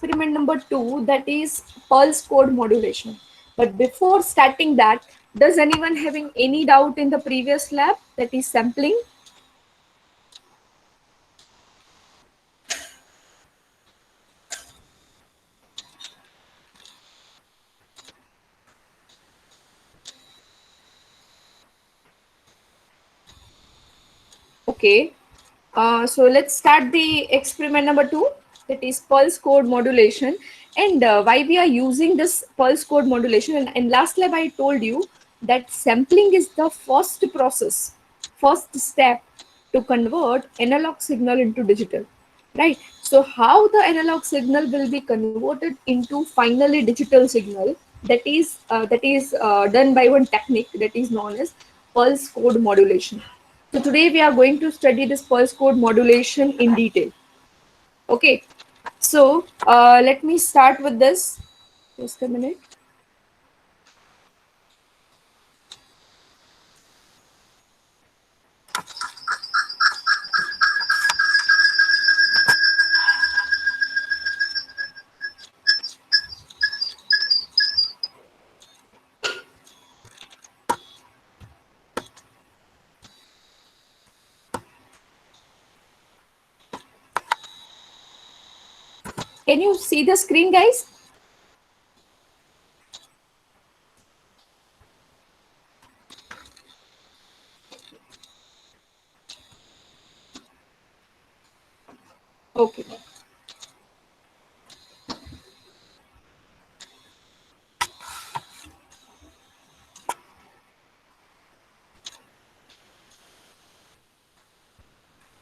experiment number 2, that is pulse code modulation. But before starting that, does anyone having any doubt in the previous lab, that is sampling? Okay, so let's start the experiment number 2, that is pulse code modulation. And why we are using this pulse code modulation. And in last lab, I told you that sampling is the first process, first step to convert analog signal into digital, right? So how the analog signal will be converted into finally digital signal, that is done by one technique that is known as pulse code modulation. So today we are going to study this pulse code modulation in detail. Okay, so let me start with this. Just a minute. Can you see the screen, guys? Okay.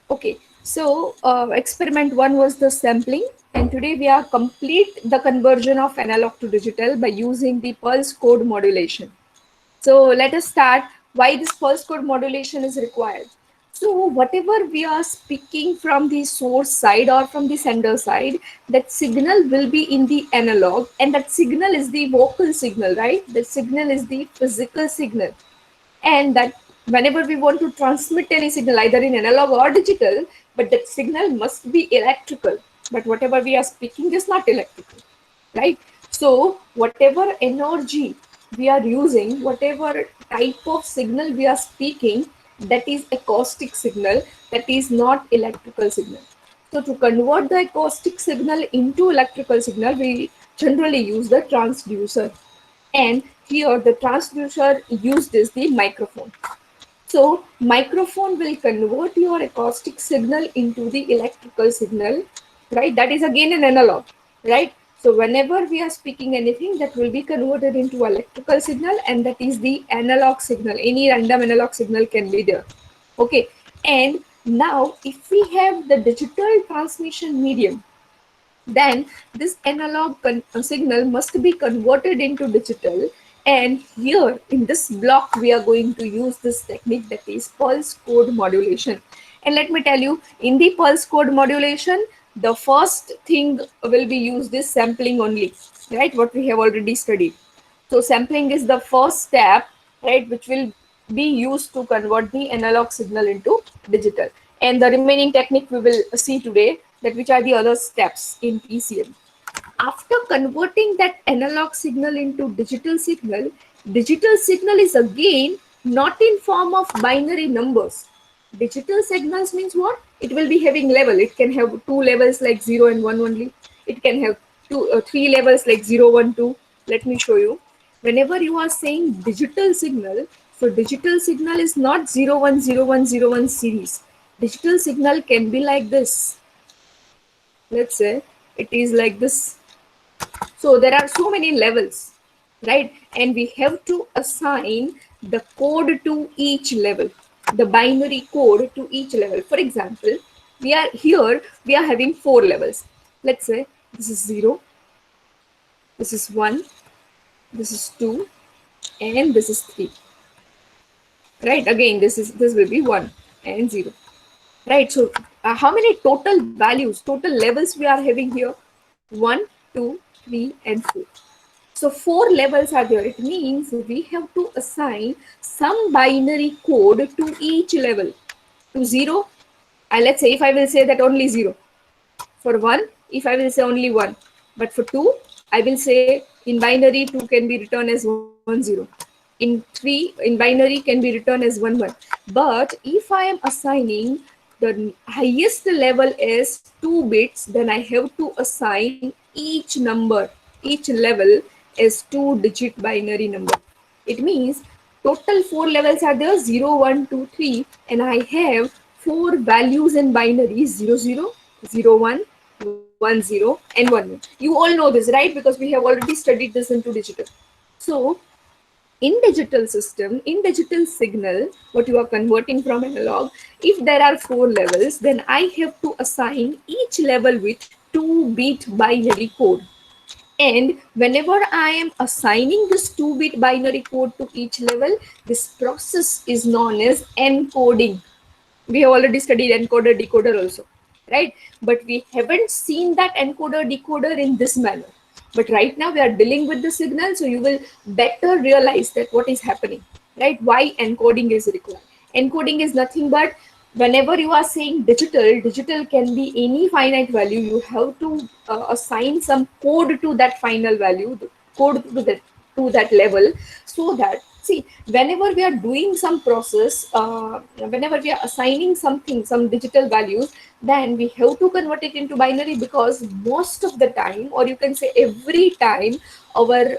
Okay, so experiment 1 was the sampling, and today we are complete the conversion of analog to digital by using the pulse code modulation. So let us start why this pulse code modulation is required. So whatever we are speaking from the source side or from the sender side, that signal will be in the analog, and that signal is the vocal signal, right? The signal is the physical signal, and that whenever we want to transmit any signal either in analog or digital, but that signal must be electrical, but whatever we are speaking is not electrical, right? So whatever energy we are using, whatever type of signal we are speaking, that is acoustic signal, that is not electrical signal. So to convert the acoustic signal into electrical signal, we generally use the transducer, and here the transducer used is the microphone. So microphone will convert your acoustic signal into the electrical signal, right? That is again an analog, right? So whenever we are speaking anything, that will be converted into electrical signal, and that is the analog signal. Any random analog signal can be there. Okay. And now if we have the digital transmission medium, then this analog signal must be converted into digital, and here in this block we are going to use this technique, that is pulse code modulation. And let me tell you, in the pulse code modulation, the first thing will be used is sampling only, right? What we have already studied. So sampling is the first step, right, which will be used to convert the analog signal into digital. And the remaining technique we will see today, that which are the other steps in PCM. After converting that analog signal into digital signal is again not in form of binary numbers. Digital signals means what? It will be having level. It can have two levels like 0 and 1 only. It can have three levels like 0, 1, 2. Let me show you. Whenever you are saying digital signal, so digital signal is not 0, 1, 0, 1, 0, 1 series. Digital signal can be like this. Let's say it is like this. So there are so many levels, right? And we have to assign the code to each level, the binary code to each level. For example, we are having four levels. Let's say this is 0, this is 1, this is 2, and this is 3. Right? Again, this will be 1 and 0. Right? So how many total values, total levels we are having here? 1, 2, 3, and 4. So four levels are there. It means we have to assign some binary code to each level. To 0, let's say if I will say that only 0. For 1, if I will say only 1. But for 2, I will say in binary 2 can be written as 1 0. In 3, in binary can be written as 1 1. But if I am assigning the highest level is 2 bits, then I have to assign each number, each level is 2-digit binary number. It means total 4 levels are there, 0 1 2 3, and I have 4 values in binary, 0 0 0 1 1 0 and 1 1. You all know this, right? Because we have already studied this into digital. So in digital system, in digital signal, what you are converting from analog, if there are 4 levels, then I have to assign each level with 2-bit binary code. And whenever I am assigning this 2-bit binary code to each level, this process is known as encoding. We have already studied encoder decoder also, right? But we haven't seen that encoder decoder in this manner. But right now we are dealing with the signal, so you will better realize that what is happening, right? Why encoding is required. Encoding is nothing but whenever you are saying digital, digital can be any finite value. You have to assign some code to that final value, the code to that level, so that, see, whenever we are doing some process, whenever we are assigning something, some digital values, then we have to convert it into binary, because most of the time, or you can say every time, our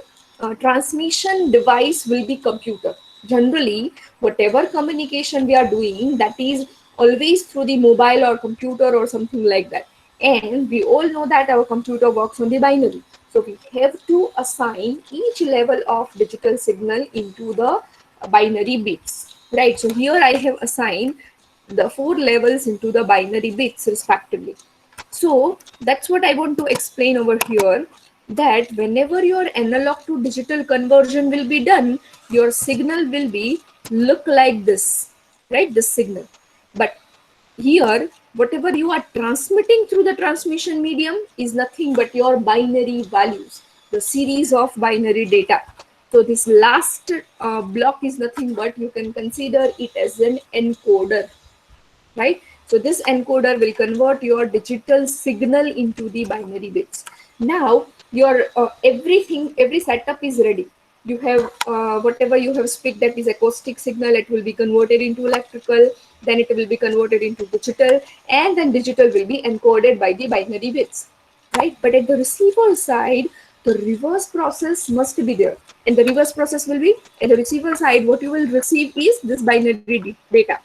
transmission device will be computer. Generally, whatever communication we are doing, that is always through the mobile or computer or something like that. And we all know that our computer works on the binary. So we have to assign each level of digital signal into the binary bits, right? So here I have assigned the 4 levels into the binary bits respectively. So that's what I want to explain over here, that whenever your analog to digital conversion will be done, your signal will be look like this, right? This signal. But here, whatever you are transmitting through the transmission medium is nothing but your binary values, the series of binary data. So this last block is nothing but, you can consider it as an encoder, right? So this encoder will convert your digital signal into the binary bits. Now your everything, every setup is ready. You have whatever you have speak, that is acoustic signal, it will be converted into electrical, then it will be converted into digital, and then digital will be encoded by the binary bits, right? But at the receiver side, the reverse process must be there, and the reverse process will be at the receiver side. What you will receive is this binary data,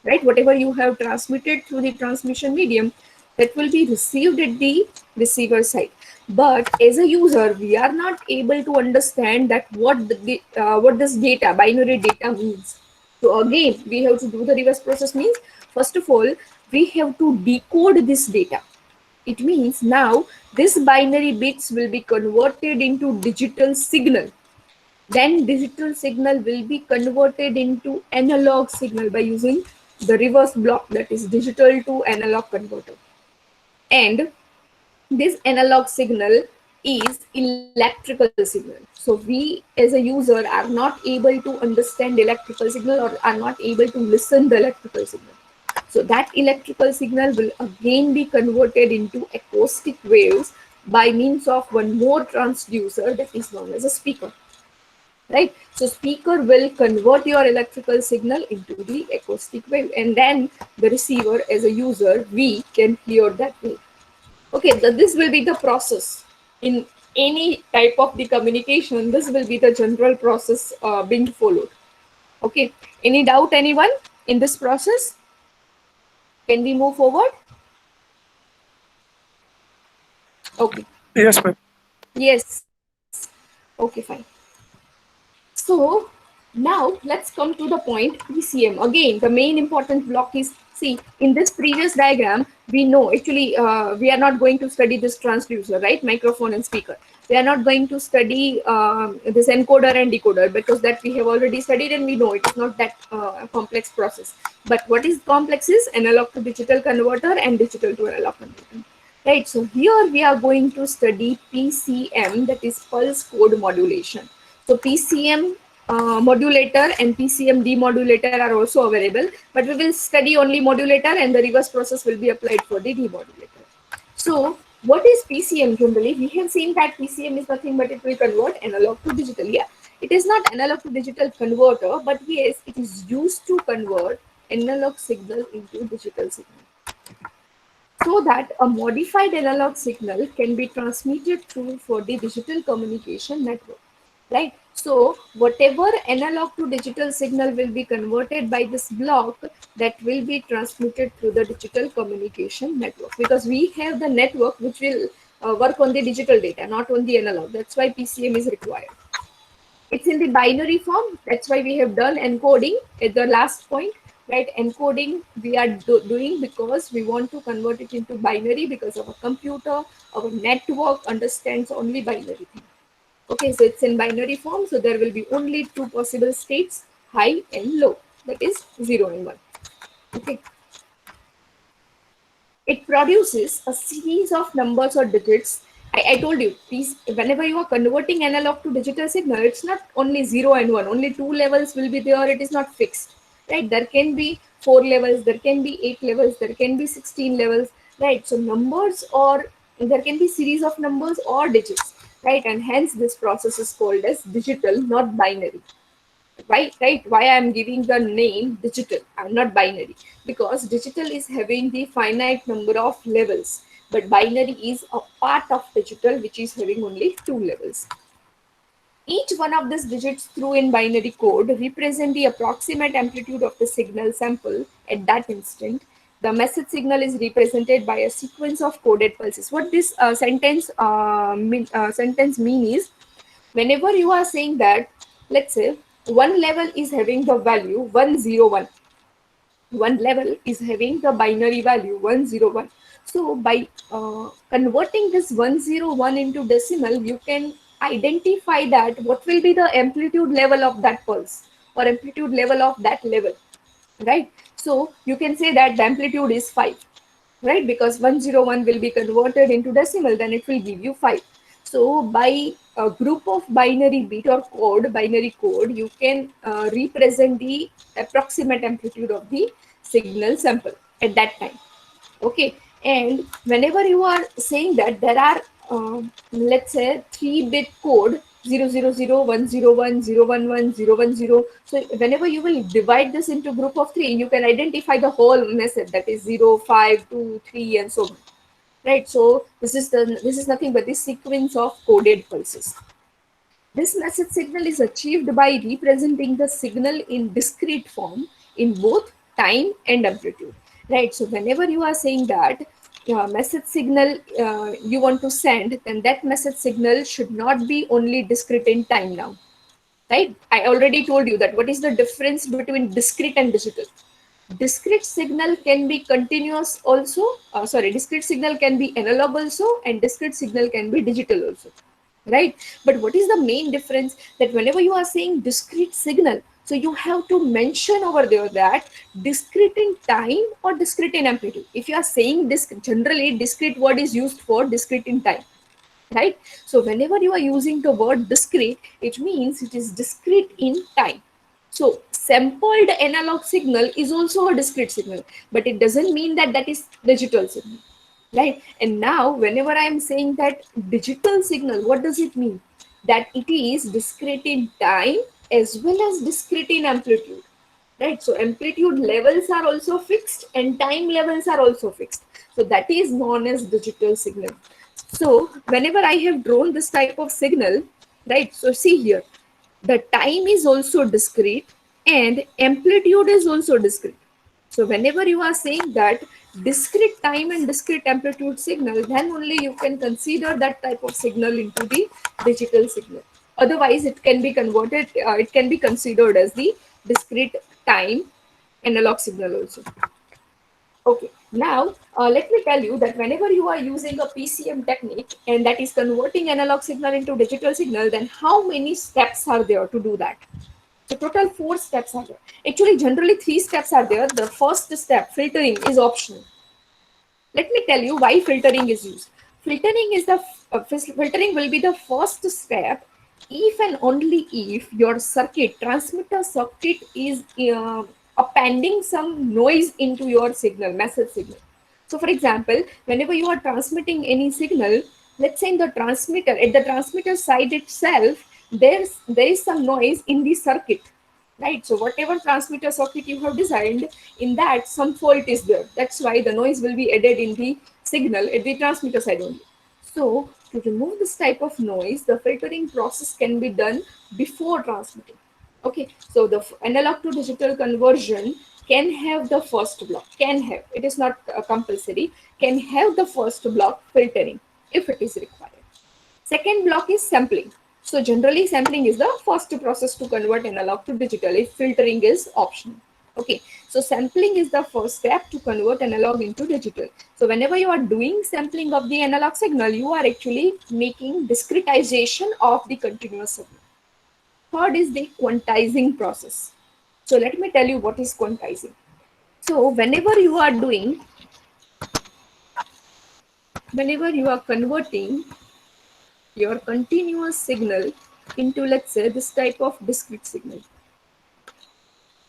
right? Whatever you have transmitted through the transmission medium, that will be received at the receiver side. But as a user, we are not able to understand that what this data, binary data, means. So again, we have to do the reverse process. Means, first of all, we have to decode this data. It means now this binary bits will be converted into digital signal. Then digital signal will be converted into analog signal by using the reverse block, that is digital to analog converter. And this analog signal is electrical signal. So we as a user are not able to understand electrical signal, or are not able to listen the electrical signal. So that electrical signal will again be converted into acoustic waves by means of one more transducer, that is known as a speaker, right? So speaker will convert your electrical signal into the acoustic wave, and then the receiver as a user, we can hear that wave. Okay, so this will be the process in any type of the communication. This will be the general process being followed. Okay, any doubt, anyone, in this process? Can we move forward? Okay. Yes, ma'am. Yes. Okay, fine. So now let's come to the point PCM. Again, the main important block is, see, in this previous diagram, we know actually we are not going to study this transducer, right? Microphone and speaker. We are not going to study this encoder and decoder, because that we have already studied and we know it is not that complex process. But what is complex is analog to digital converter and digital to analog converter. Right, so here we are going to study PCM, that is pulse code modulation. So PCM modulator and PCM demodulator are also available, but we will study only modulator, and the reverse process will be applied for the demodulator. So What is PCM generally? We have seen that PCM is nothing but it will convert analog to digital. Yeah, it is not analog to digital converter, but yes, it is used to convert analog signal into digital signal, so that a modified analog signal can be transmitted through for the digital communication network, right? So whatever analog to digital signal will be converted by this block, that will be transmitted through the digital communication network, because we have the network which will work on the digital data, not on the analog. That's why PCM is required. It's in the binary form. That's why we have done encoding at the last point, right? Encoding we are doing because we want to convert it into binary, because our computer, our network understands only binary thing. Okay, so it's in binary form, so there will be only two possible states, high and low, that is 0 and 1. Okay, it produces a series of numbers or digits. I told you, these, whenever you are converting analog to digital signal, it's not only 0 and 1, only two levels will be there, it is not fixed, right? There can be 4 levels, there can be 8 levels, there can be 16 levels, right? So numbers, or there can be series of numbers or digits, right? And hence this process is called as digital, not binary. Why I'm giving the name digital, I'm not binary, because digital is having the finite number of levels, but binary is a part of digital which is having only two levels. Each one of these digits through in binary code represent the approximate amplitude of the signal sample at that instant. The message signal is represented by a sequence of coded pulses. What this sentence mean is, whenever you are saying that, let's say one level is having the value 101, one level is having the binary value 101. So by converting this 101 into decimal, you can identify that what will be the amplitude level of that pulse, or amplitude level of that level, right? So you can say that the amplitude is 5, right? Because 101 will be converted into decimal, then it will give you 5. So by a group of binary bit or binary code, you can represent the approximate amplitude of the signal sample at that time. Okay, and whenever you are saying that there are let's say 3-bit code, 00010101011, so whenever you will divide this into group of 3, you can identify the whole message, that is 0, 5, 2, 3 and so on, right? So this is nothing but this sequence of coded pulses. This message signal is achieved by representing the signal in discrete form in both time and amplitude, right? So whenever you are saying that message signal you want to send, then that message signal should not be only discrete in time now, right? I already told you that what is the difference between discrete and digital. Discrete signal can be continuous also, discrete signal can be analog also, and discrete signal can be digital also, right? But what is the main difference, that whenever you are saying discrete signal, so you have to mention over there that discrete in time or discrete in amplitude. If you are saying this, generally discrete word is used for discrete in time, right? So whenever you are using the word discrete, it means it is discrete in time. So sampled analog signal is also a discrete signal, but it doesn't mean that that is digital signal, right? And now whenever I am saying that digital signal, what does it mean? That it is discrete in time as well as discrete in amplitude, right? So amplitude levels are also fixed and time levels are also fixed, so that is known as digital signal. So whenever I have drawn this type of signal, right, so see here, the time is also discrete and amplitude is also discrete. So whenever you are saying that discrete time and discrete amplitude signal, then only you can consider that type of signal into the digital signal. Otherwise, it can be converted, it can be considered as the discrete time analog signal also. Okay, now let me tell you that whenever you are using a PCM technique and that is converting analog signal into digital signal, then how many steps are there to do that? So total 4 steps are there. Actually, generally 3 steps are there. The first step, filtering, is optional. Let me tell you why filtering is used. Filtering will be the first step if and only if your transmitter circuit is appending some noise into your signal, message signal. So for example, whenever you are transmitting any signal, let's say in the transmitter, at the transmitter side itself, there is some noise in the circuit, right? So whatever transmitter circuit you have designed, in that some fault is there. That's why the noise will be added in the signal at the transmitter side only. So to remove this type of noise, the filtering process can be done before transmitting. Okay, so the analog to digital conversion can have the first block, can have, it is not compulsory, can have the first block filtering if it is required. Second block is sampling. So generally sampling is the first process to convert analog to digital if filtering is optional. Okay, so sampling is the first step to convert analog into digital. So whenever you are doing sampling of the analog signal, you are actually making discretization of the continuous signal. Third is the quantizing process. So let me tell you what is quantizing. So whenever you are converting your continuous signal into, let's say, this type of discrete signal,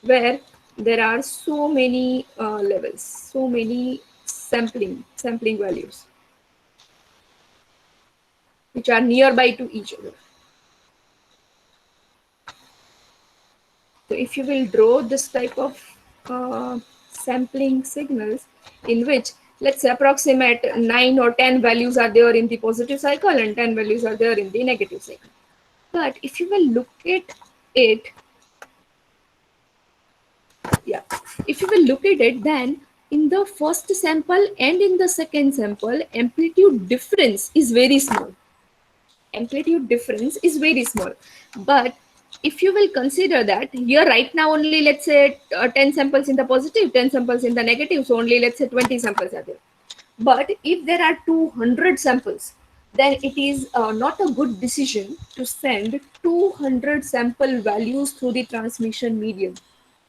where there are so many levels, so many sampling values, which are nearby to each other. So if you will draw this type of sampling signals, in which, let's say, approximate 9 or 10 values are there in the positive cycle and 10 values are there in the negative cycle. But if you will look at it, yeah, if you will look at it, then in the first sample and in the second sample, amplitude difference is very small. Amplitude difference is very small. But if you will consider that here right now only, let's say 10 samples in the positive, 10 samples in the negative, so only let's say 20 samples are there. But if there are 200 samples, then it is not a good decision to send 200 sample values through the transmission medium,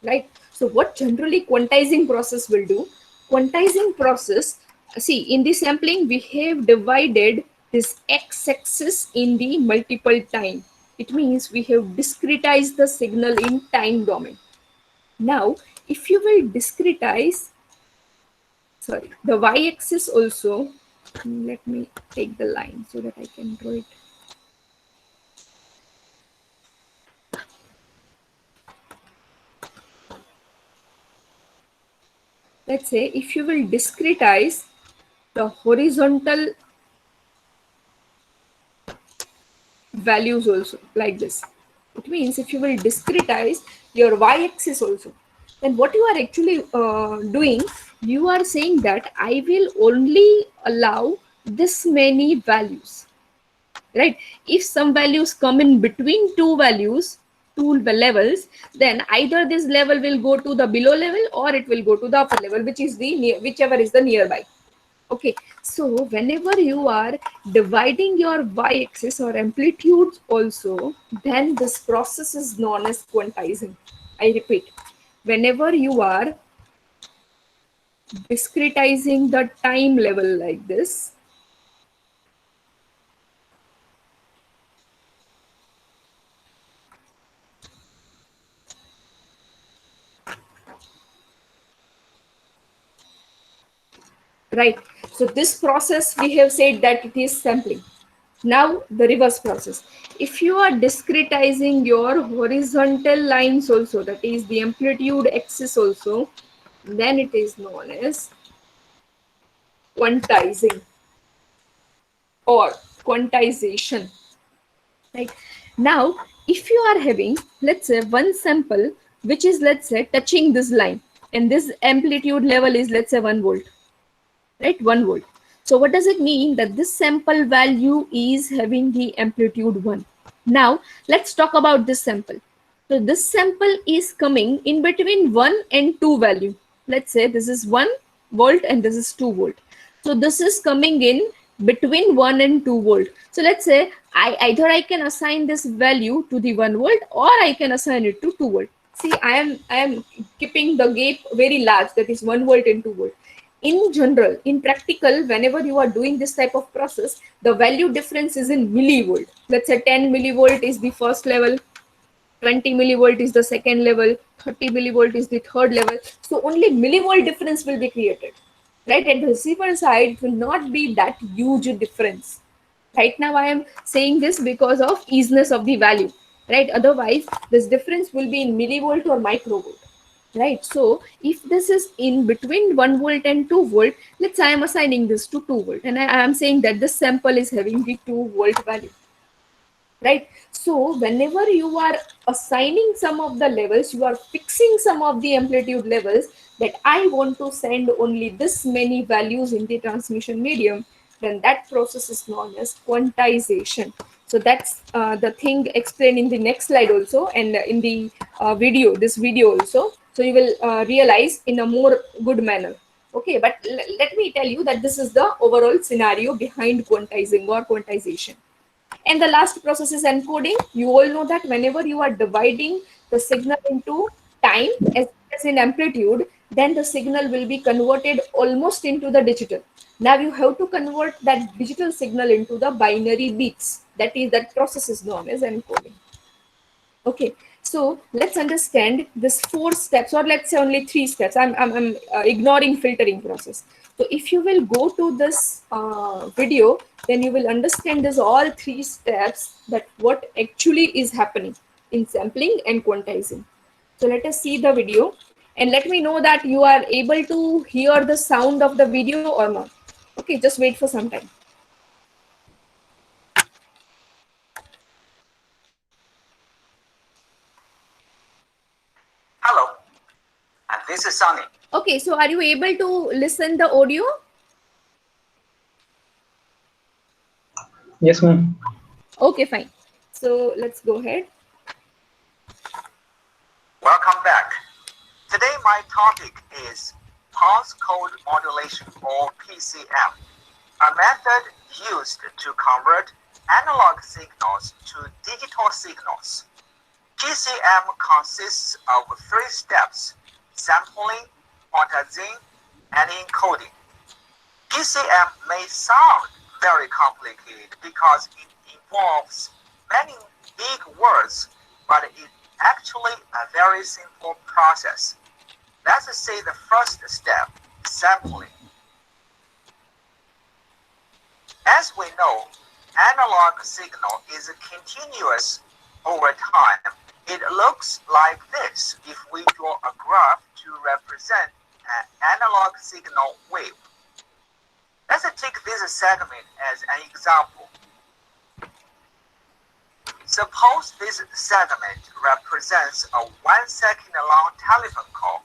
right? So what generally quantizing process will do, quantizing process, see, in the sampling we have divided this x-axis in the multiple time. It means we have discretized the signal in time domain. Now if you will discretize, sorry, the y-axis also, let me take the line so that I can draw it. Let's say if you will discretize the horizontal values also like this, it means if you will discretize your y-axis also, then what you are actually doing, you are saying that I will only allow this many values, right? If some values come in between two values, two levels, then either this level will go to the below level or it will go to the upper level, which is the whichever is the nearby. Okay, so whenever you are dividing your y-axis or amplitudes also, then this process is known as quantizing. I repeat, whenever you are discretizing the time level like this, right? So this process we have said that it is sampling. Now the reverse process. If you are discretizing your horizontal lines also, that is the amplitude axis also, then it is known as quantizing or quantization. Right? Now, if you are having, let's say, one sample which is, let's say, touching this line, and this amplitude level is, let's say, 1 volt, right? 1 volt. So what does it mean? That this sample value is having the amplitude 1. Now let's talk about this sample. So this sample is coming in between 1 and 2 value. Let's say this is 1 volt and this is 2 volt. So this is coming in between 1 and 2 volt. So let's say either I can assign this value to the 1 volt or I can assign it to 2 volt. See, I am keeping the gap very large, that is 1 volt and 2 volt. In general, in practical, whenever you are doing this type of process, the value difference is in millivolt. Let's say 10 millivolt is the first level, 20 millivolt is the second level, 30 millivolt is the third level. So only millivolt difference will be created. right? At the receiver side, it will not be that huge difference. Right now, I am saying this because of easiness of the value, right? Otherwise, this difference will be in millivolt or microvolt, right? So, if this is in between 1 volt and 2 volt, let's say I am assigning this to 2 volt, and I am saying that this sample is having the 2 volt value, right? So whenever you are assigning some of the levels, you are fixing some of the amplitude levels, that I want to send only this many values in the transmission medium, then that process is known as quantization. So that's the thing explained in the next slide also, and in the this video also, so you will realize in a more good manner. Okay, but let me tell you that this is the overall scenario behind quantizing or quantization. And the last process is encoding. You all know that whenever you are dividing the signal into time as well as in amplitude, then the signal will be converted almost into the digital. Now you have to convert that digital signal into the binary bits. That process is known as encoding. Okay, so let's understand this 4 steps, or let's say only 3 steps. I'm ignoring filtering process. So if you will go to this video, then you will understand this all 3 steps, that what actually is happening in sampling and quantizing. So let us see the video, and let me know that you are able to hear the sound of the video or not. Okay, just wait for some time. Hello, and this is Sunny. Okay, so are you able to listen the audio? Yes, ma'am. Okay, fine. So let's go ahead. Welcome back. Today my topic is pulse code modulation, or PCM, a method used to convert analog signals to digital signals. PCM consists of 3 steps: sampling, quantizing, and encoding. PCM may sound very complicated because it involves many big words, but it's actually a very simple process. Let's say the first step, sampling. As we know, analog signal is continuous over time. It looks like this if we draw a graph to represent an analog signal wave. Let's take this segment as an example. Suppose this segment represents a 1 second long telephone call.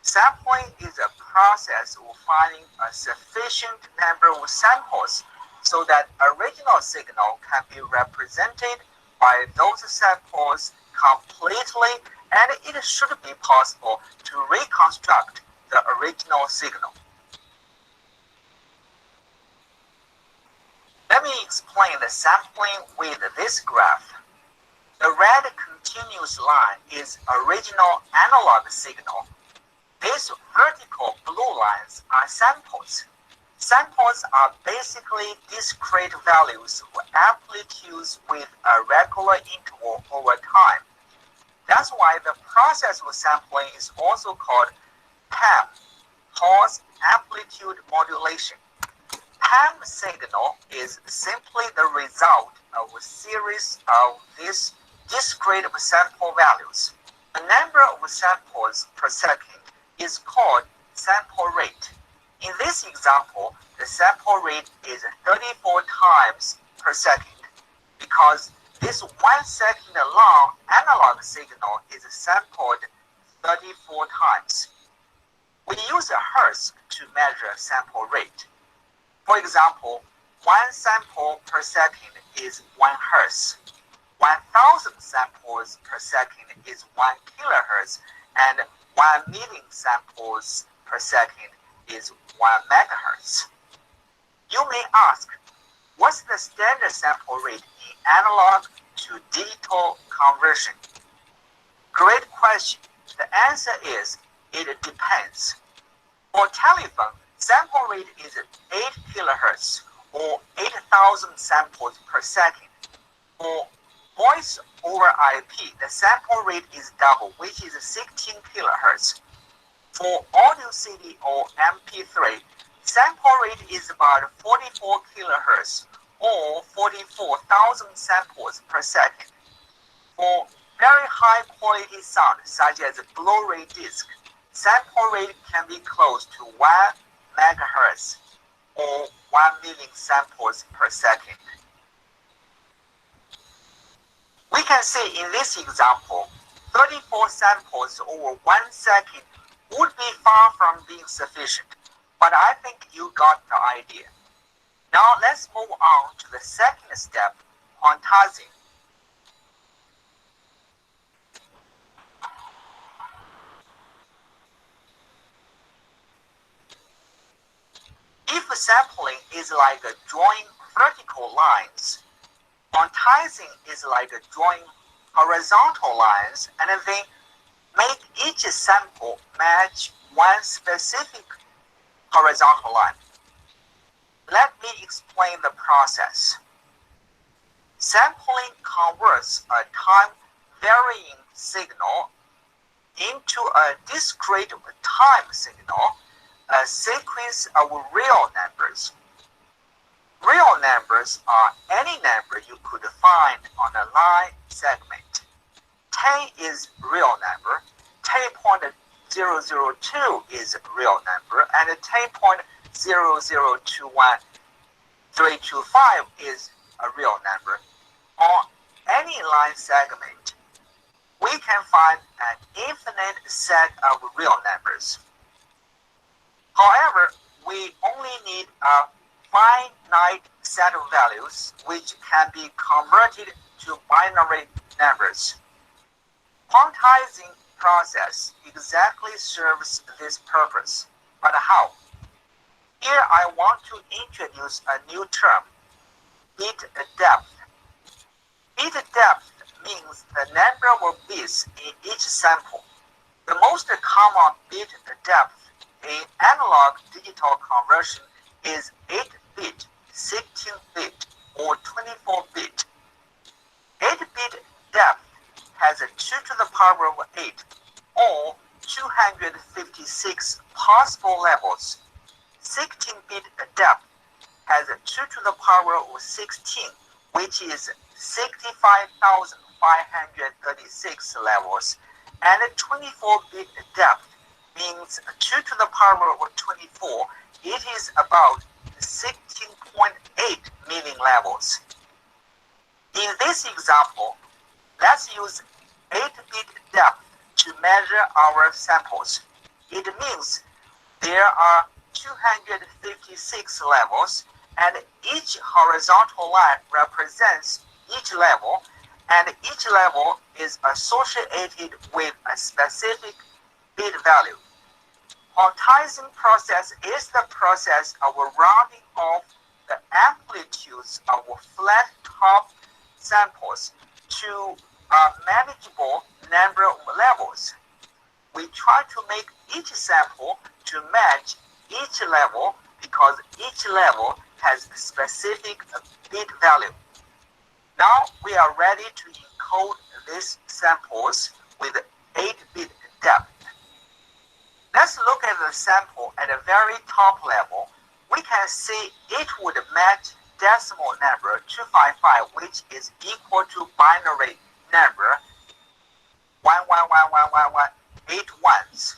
Sampling is a process of finding a sufficient number of samples so that original signal can be represented by those samples completely, and it should be possible to reconstruct the original signal. Let me explain the sampling with this graph. The red continuous line is original analog signal. These vertical blue lines are samples. Samples are basically discrete values of amplitudes with a regular interval over time. That's why the process of sampling is also called PAM, pulse amplitude modulation. PAM signal is simply the result of a series of these discrete sample values. The number of samples per second is called sample rate. In this example, the sample rate is 34 times per second because this 1 second long analog signal is sampled 34 times. We use a hertz to measure sample rate. For example, 1 sample per second is 1 hertz. 1,000 samples per second is 1 kilohertz, and 1 million samples per second is 1 megahertz. You may ask, what's the standard sample rate in analog to digital conversion? Great question. The answer is, it depends. For telephone, sample rate is 8 kilohertz, or 8,000 samples per second. For voice over IP, the sample rate is double, which is 16 kilohertz. For audio CD or MP3, Sample rate is about 44 kilohertz or 44,000 samples per second. For very high quality sound such as Blu-ray disc, sample rate can be close to 1 megahertz or 1 million samples per second. We can see in this example, 34 samples over 1 second would be far from being sufficient, but I think you got the idea. Now let's move on to the second step, quantizing. If sampling is like drawing vertical lines, quantizing is like drawing horizontal lines and then make each sample match one specific horizontal line. Let me explain the process. Sampling converts a time-varying signal into a discrete time signal, a sequence of real numbers. Real numbers are any number you could find on a line segment. 10 is real number, 10.002 is real number, and 10.0021325 is a real number. On any line segment, we can find an infinite set of real numbers. However, we only need a finite set of values which can be converted to binary numbers. Quantizing process exactly serves this purpose, but how? Here I want to introduce a new term, bit depth. Bit depth means the number of bits in each sample. The most common bit depth in analog digital conversion is 8-bit, 16-bit, or 24-bit. 8-bit depth has a 2 to the power of 8, or 256 possible levels. 16-bit depth has a 2 to the power of 16, which is 65,536 levels, and 24-bit depth means 2 to the power of 24. It is about 16.8 million levels. In this example, let's use 8-bit depth to measure our samples. It means there are 256 levels, and each horizontal line represents each level, and each level is associated with a specific bit value. Quantizing process is the process of rounding off the amplitudes of flat top samples to a manageable number of levels. We try to make each sample to match each level because each level has a specific bit value. Now we are ready to encode these samples with 8-bit depth. Let's look at the sample at a very top level. We can see it would match decimal number 255, which is equal to binary number 1111181 ones.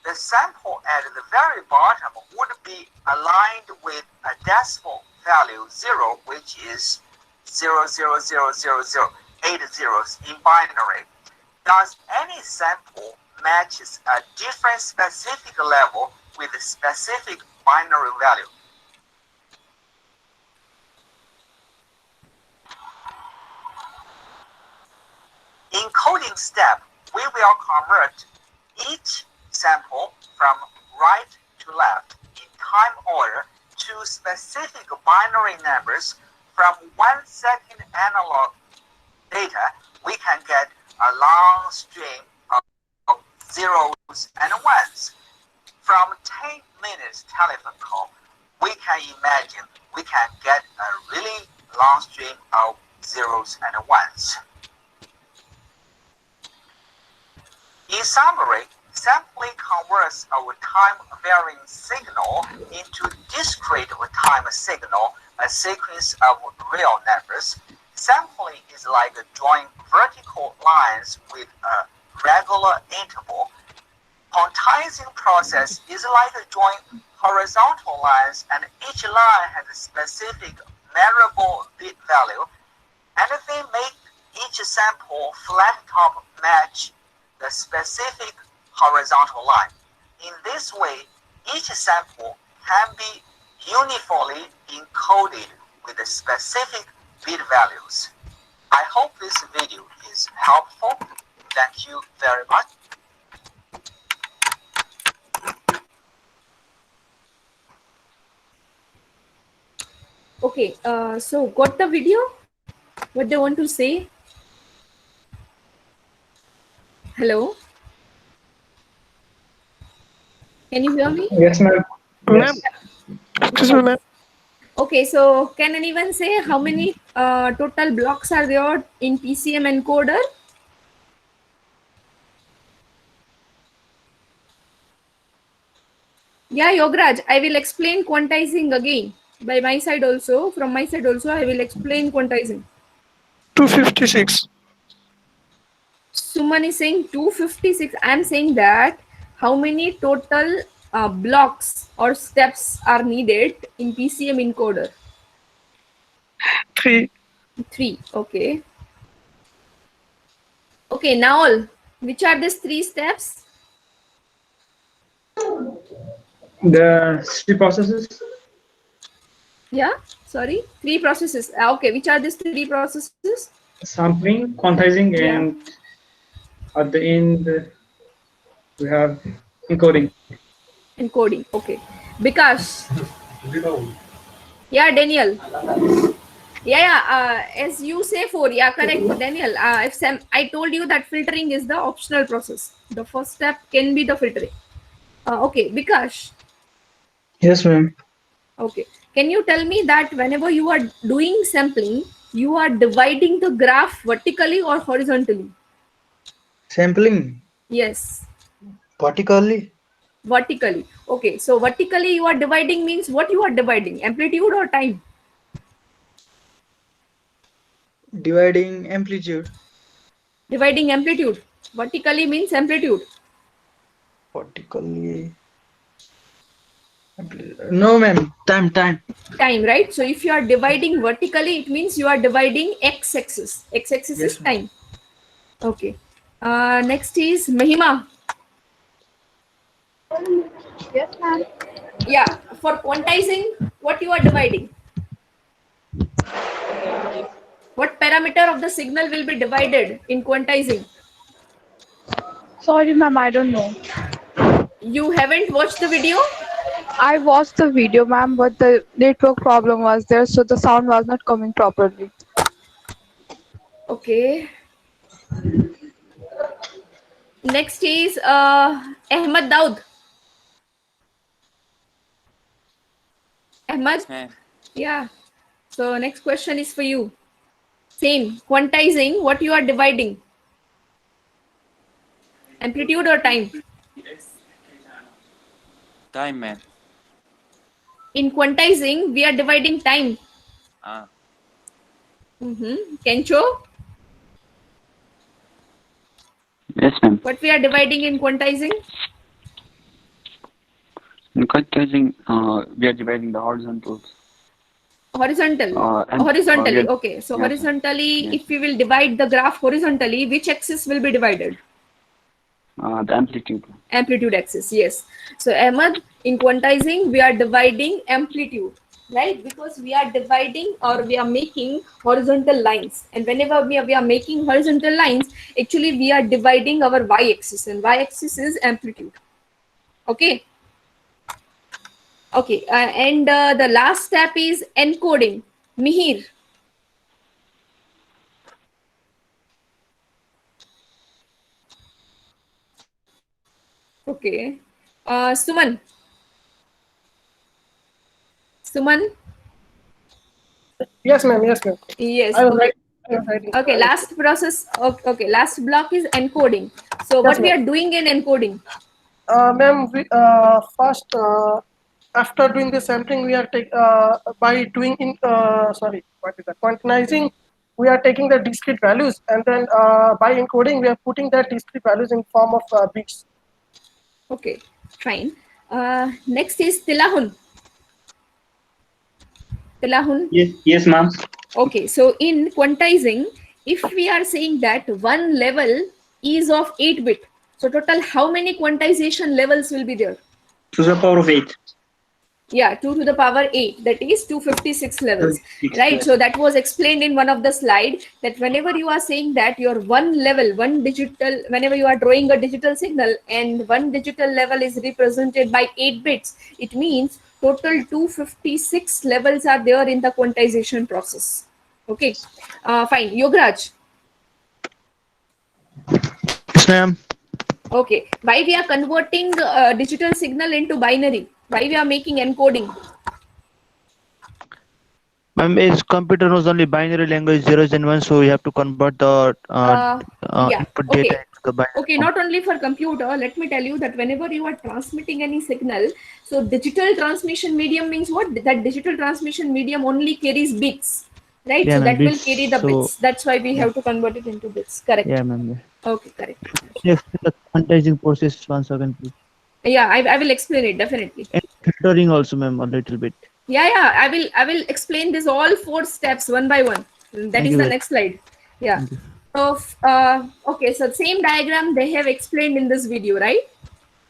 The sample at the very bottom would be aligned with a decimal value 0, which is 0.00008 zeros in binary. Thus, any sample matches a different specific level with a specific binary value. In coding step, we will convert each sample from right to left in time order to specific binary numbers. From 1 second analog data, we can get a long string of zeros and ones. From 10 minutes telephone call, we can imagine we can get a really long string of zeros and ones. In summary, Sampling converts our time-varying signal into discrete time signal, a sequence of real numbers. Sampling is like drawing vertical lines with a regular interval. Quantizing process is like drawing horizontal lines, and each line has a specific measurable bit value, and they make each sample flat top match the specific horizontal line. In this way, each sample can be uniformly encoded with the specific bit values. I hope this video is helpful. Thank you very much. Okay, so got the video? What they want to say? Hello? Can you hear me? Yes, ma'am. Ma'am, excuse me, ma'am. Okay, so can anyone say how many total blocks are there in PCM encoder? Yeah, Yograj, I will explain quantizing again. By my side also, from my side also, I will explain quantizing. 256. Suman is saying 256. I am saying that how many total blocks or steps are needed in PCM encoder? 3. 3. Okay. Okay, now which are these 3 steps? The 3 processes. Yeah, sorry, 3 processes. Okay, which are these 3 processes? Sampling, quantizing, Yeah. and at the end we have encoding. Encoding. Okay. Bikash. Yeah, Daniel. Yeah, as you say 4. Yeah, correct, Daniel. If Sam, I told you that filtering is the optional process. The first step can be the filtering. Okay, Bikash. Yes, ma'am. Okay. Can you tell me that whenever you are doing sampling, you are dividing the graph vertically or horizontally? Sampling Yes, vertically. vertically. Okay, so vertically you are dividing means what you are dividing? Amplitude or time? Dividing amplitude. Dividing amplitude. Vertically means amplitude. Vertically. No, ma'am. Time. Time, right? So if you are dividing vertically, it means you are dividing x-axis. X-axis Yes, is time. Okay. Next is Mahima. Yes, ma'am. Yeah, for quantizing, what you are dividing? What parameter of the signal will be divided in quantizing? Sorry, ma'am, I don't know. You haven't watched the video? I watched the video, ma'am, but the network problem was there, so the sound was not coming properly. Okay. Next is Ahmad Daud. Ahmad? Ma'am. Yeah. So next question is for you. Same. Quantizing, what you are dividing? Amplitude or time? Time, ma'am. In quantizing, we are dividing time. Ah. Kencho, Yes, ma'am. what we are dividing in quantizing? In quantizing, we are dividing the horizontals. Horizontal. And- horizontally. yes. Okay. So Yes, ma'am. horizontally, Yes. if we will divide the graph horizontally, which axis will be divided? The amplitude. Amplitude axis. Yes. So Ahmad, in quantizing, we are dividing amplitude, right? Because we are dividing or we are making horizontal lines. And whenever we are making horizontal lines, actually we are dividing our y-axis, and y-axis is amplitude. Okay. Okay. And the last step is encoding. Mihir. Okay. Suman. Suman. Yes, ma'am. Yes, ma'am. Yes. I was Okay. right. I was writing. Okay. Last process. Okay. Last block is encoding. So Yes, what we ma'am. are doing in encoding? Ma'am, first after doing the sampling, we are by doing sorry, what is that? Quantizing, we are taking the discrete values, and then by encoding, we are putting that discrete values in form of bits. Okay, fine. Next is Tilahun. Tilahun. Yes, ma'am. Okay, so in quantizing, if we are saying that one level is of 8-bit, so total how many quantization levels will be there? To the power of 8. Yeah, 2 to the power 8, that is 256 levels, 256, right? yes. So that was explained in one of the slide, that whenever you are saying that your one level, one digital, whenever you are drawing a digital signal and one digital level is represented by 8 bits, it means total 256 levels are there in the quantization process. Okay, fine. Yograj. Yes, ma'am. Okay, why we are converting digital signal into binary? Why we are making encoding? Ma'am, is computer knows only binary language zeros and ones, so we have to convert the Yeah, input data okay. into the binary Okay, form. not only for computer, let me tell you that whenever you are transmitting any signal, so digital transmission medium means what? That digital transmission medium only carries bits, right? Yeah, So ma'am. that will Bits. carry the So bits. That's why we yeah, have to convert it into bits. Correct. yeah, ma'am. Yeah. Okay, correct. Can you explain the quantizing process once again, please? Yeah, I will explain it definitely. And filtering also, ma'am, a little bit. Yeah, I will explain this all 4 steps one by one. That Thank is you the very next slide. Yeah. Thank you. So okay, so same diagram they have explained in this video, right?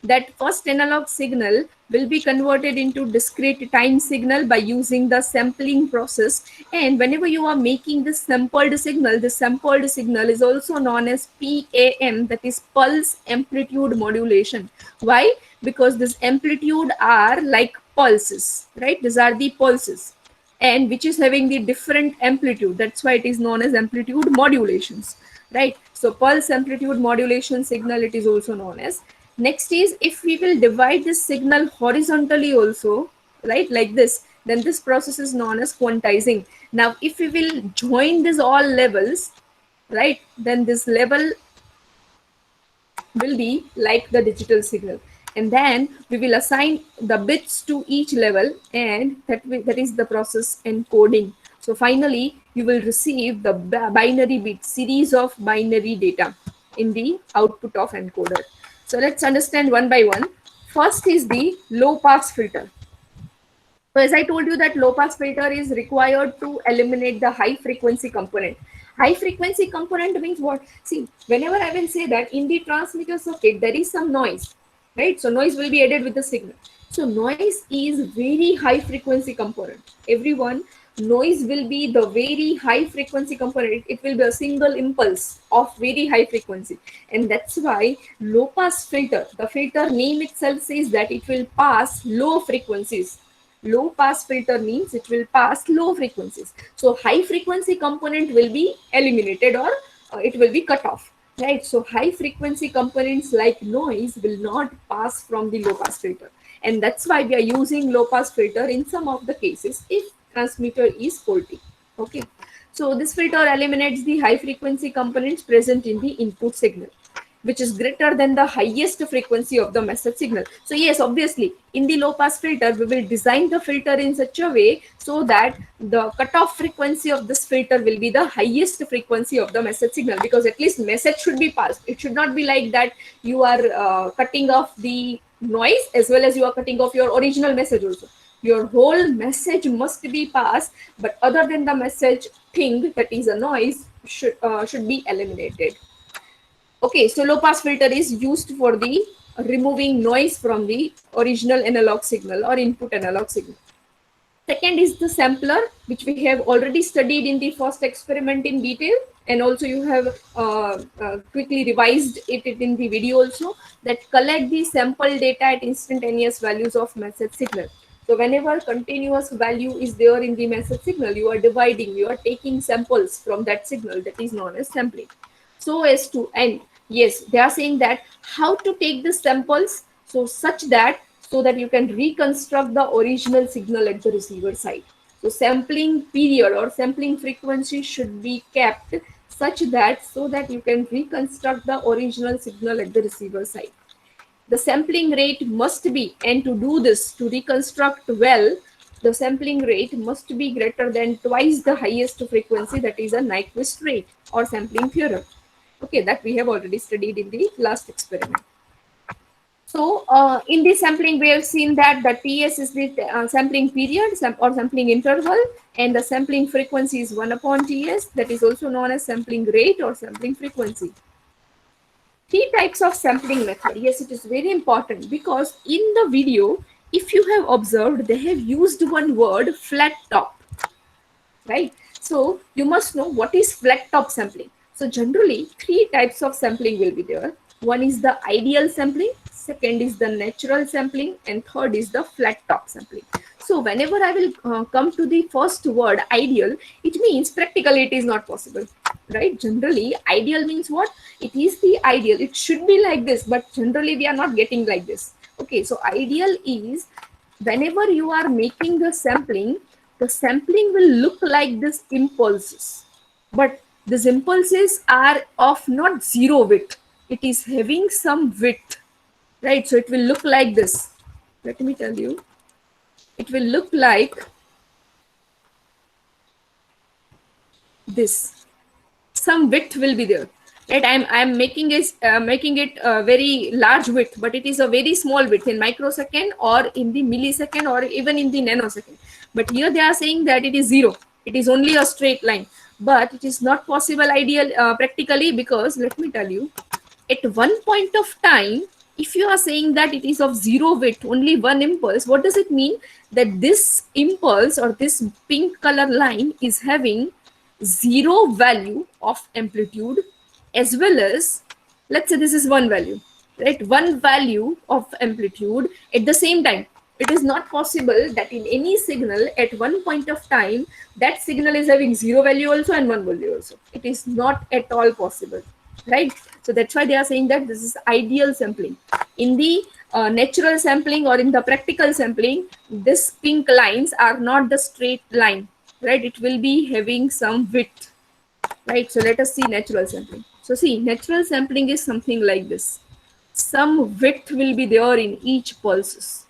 That first analog signal will be converted into discrete time signal by using the sampling process. And whenever you are making this sampled signal is also known as PAM, that is pulse amplitude modulation. Why? Because this amplitude are like pulses, right? These are the pulses, and which is having the different amplitude. That's why it is known as amplitude modulations, right? So pulse amplitude modulation signal, it is also known as. Next is, if we will divide this signal horizontally also, right, like this, then this process is known as quantizing. Now if we will join these all levels, right, then this level will be like the digital signal, and then we will assign the bits to each level, and that is the process encoding. So finally you will receive the binary bit series of binary data in the output of encoder. So let's understand one by one. First is the low pass filter. So as I told you that low pass filter is required to eliminate the high frequency component. High frequency component means what? See, whenever I will say that in the transmitter circuit, there is some noise, right? So noise will be added with the signal. So noise is very high frequency component. Everyone, noise will be the very high frequency component. It will be a single impulse of very high frequency. And that's why low pass filter, the filter name itself says that it will pass low frequencies. Low pass filter means it will pass low frequencies. So high frequency component will be eliminated, or it will be cut off, right? So high frequency components like noise will not pass from the low pass filter. And that's why we are using low pass filter in some of the cases if transmitter is faulty. Okay. So this filter eliminates the high frequency components present in the input signal, which is greater than the highest frequency of the message signal. So yes, obviously in the low pass filter, we will design the filter in such a way so that the cutoff frequency of this filter will be the highest frequency of the message signal, because at least message should be passed. It should not be like that you are cutting off the noise as well as you are cutting off your original message also. Your whole message must be passed, but other than the message thing, that is a noise, should be eliminated. Okay, so low pass filter is used for the removing noise from the original analog signal or input analog signal. Second is the sampler, which we have already studied in the first experiment in detail, and also you have quickly revised it in the video also, that collect the sample data at instantaneous values of message signal. So whenever continuous value is there in the message signal, you are dividing, you are taking samples from that signal, that is known as sampling. So as to, and yes, they are saying that how to take the samples, so that you can reconstruct the original signal at the receiver side. So sampling period or sampling frequency should be kept such that so that you can reconstruct the original signal at the receiver side. the sampling rate must be, and to do this, to reconstruct well, the sampling rate must be greater than twice the highest frequency, that is a Nyquist rate or sampling theorem. Okay, that we have already studied in the last experiment. So in the sampling, we have seen that the TS is the sampling period or sampling interval, and the sampling frequency is 1 upon TS, that is also known as sampling rate or sampling frequency. Three types of sampling method. Yes, it is very important, because in the video, if you have observed, they have used one word, flat top, right? So you must know what is flat top sampling. So generally, three types of sampling will be there. One is the ideal sampling, second is the natural sampling, and third is the flat top sampling. So whenever I will come to the first word, ideal, it means practically it is not possible, right? Generally, ideal means what? It is the ideal. It should be like this, but generally we are not getting like this. Okay, so ideal is whenever you are making the sampling will look like this impulses, but these impulses are of not zero width. It is having some width, right? So it will look like this. Let me tell you. It will look like this. Some width will be there, right? I'm making it very large width, but it is a very small width in microsecond or in the millisecond or even in the nanosecond. But here they are saying that it is zero. It is only a straight line, but it is not possible ideal practically, because let me tell you, at one point of time, if you are saying that it is of zero width, only one impulse, what does it mean? That this impulse or this pink color line is having zero value of amplitude, as well as, let's say this is one value, right? One value of amplitude at the same time. It is not possible that in any signal at one point of time, that signal is having zero value also and one value also. It is not at all possible, right? So that's why they are saying that this is ideal sampling. In the natural sampling or in the practical sampling, this pink lines are not the straight line, right? It will be having some width, right? So let us see natural sampling. So see, natural sampling is something like this. Some width will be there in each pulses.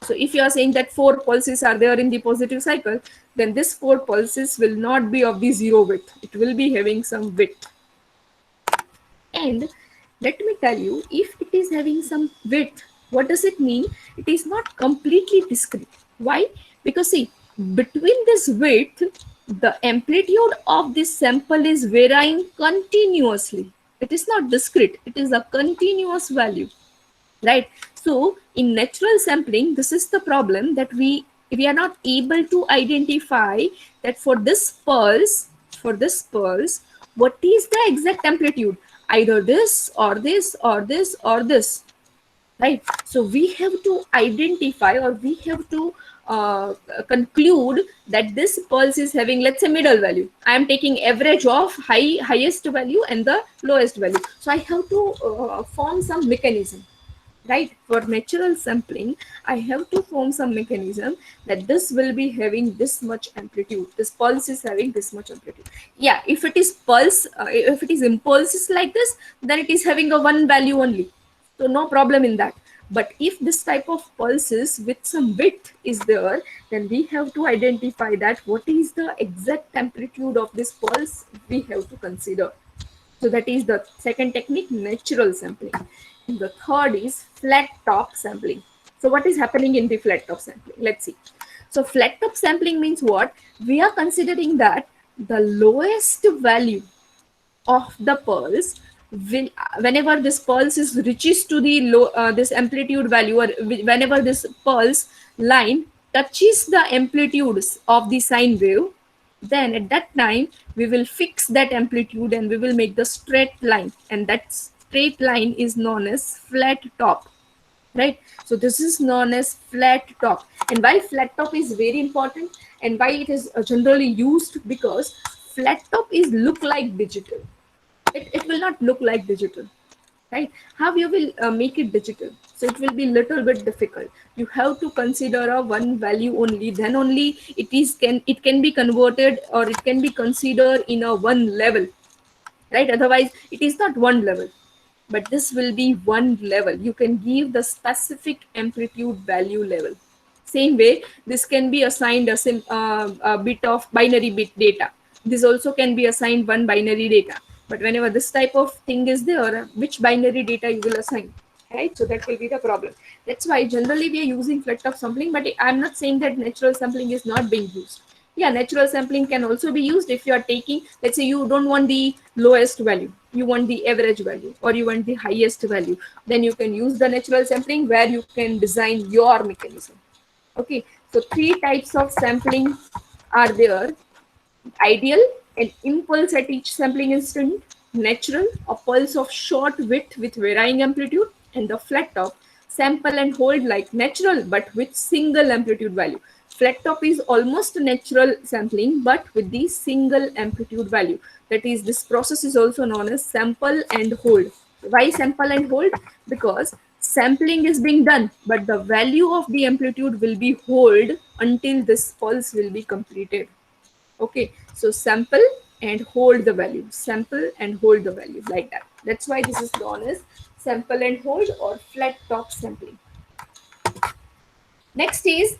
So if you are saying that 4 pulses are there in the positive cycle, then this 4 pulses will not be of the zero width. It will be having some width. And let me tell you, if it is having some width, what does it mean? It is not completely discrete. Why? Because see, between this width, the amplitude of this sample is varying continuously. It is not discrete. It is a continuous value, right? So in natural sampling, this is the problem, that we are not able to identify that for this pulse, what is the exact amplitude? Either this or this or this or this, right? So we have to identify, or we have to conclude that this pulse is having, let's say, middle value. I am taking average of highest value and the lowest value. So I have to form some mechanism, right? For natural sampling, I have to form some mechanism that this will be having this much amplitude. This pulse is having this much amplitude. Yeah, if it is pulse, if it is impulses like this, then it is having a one value only. So no problem in that. But if this type of pulses with some width is there, then we have to identify that what is the exact amplitude of this pulse we have to consider. So that is the second technique, natural sampling. And the third is flat top sampling. So what is happening in the flat top sampling? Let's see. So flat top sampling means what? We are considering that the lowest value of the pulse will, whenever this pulse is reaches to the low this amplitude value, or whenever this pulse line touches the amplitudes of the sine wave, then at that time we will fix that amplitude and we will make the straight line, and that straight line is known as flat top, right? So this is known as flat top. And why flat top is very important, and why it is generally used? Because flat top is look like digital. It will not look like digital, right? How you will make it digital? So it will be little bit difficult. You have to consider a one value only, then only it can be converted, or it can be considered in a one level, right? Otherwise it is not one level. but this will be one level. You can give the specific amplitude value level. Same way, this can be assigned a bit of binary bit data. This also can be assigned one binary data. But whenever this type of thing is there, which binary data you will assign, right? So that will be the problem. That's why generally we are using flat top sampling, but I'm not saying that natural sampling is not being used. Yeah, natural sampling can also be used if you are taking, let's say you don't want the lowest value, you want the average value, or you want the highest value, then you can use the natural sampling where you can design your mechanism. Okay, so three types of sampling are there: ideal, an impulse at each sampling instant; natural, a pulse of short width with varying amplitude; and the flat top, sample and hold like natural but with single amplitude value. Flat top is almost natural sampling but with the single amplitude value. That is, this process is also known as sample and hold. Why sample and hold? Because sampling is being done, but the value of the amplitude will be hold until this pulse will be completed. Okay, so sample and hold the value, sample and hold the value, like that. That's why this is known as sample and hold or flat top sampling. Next is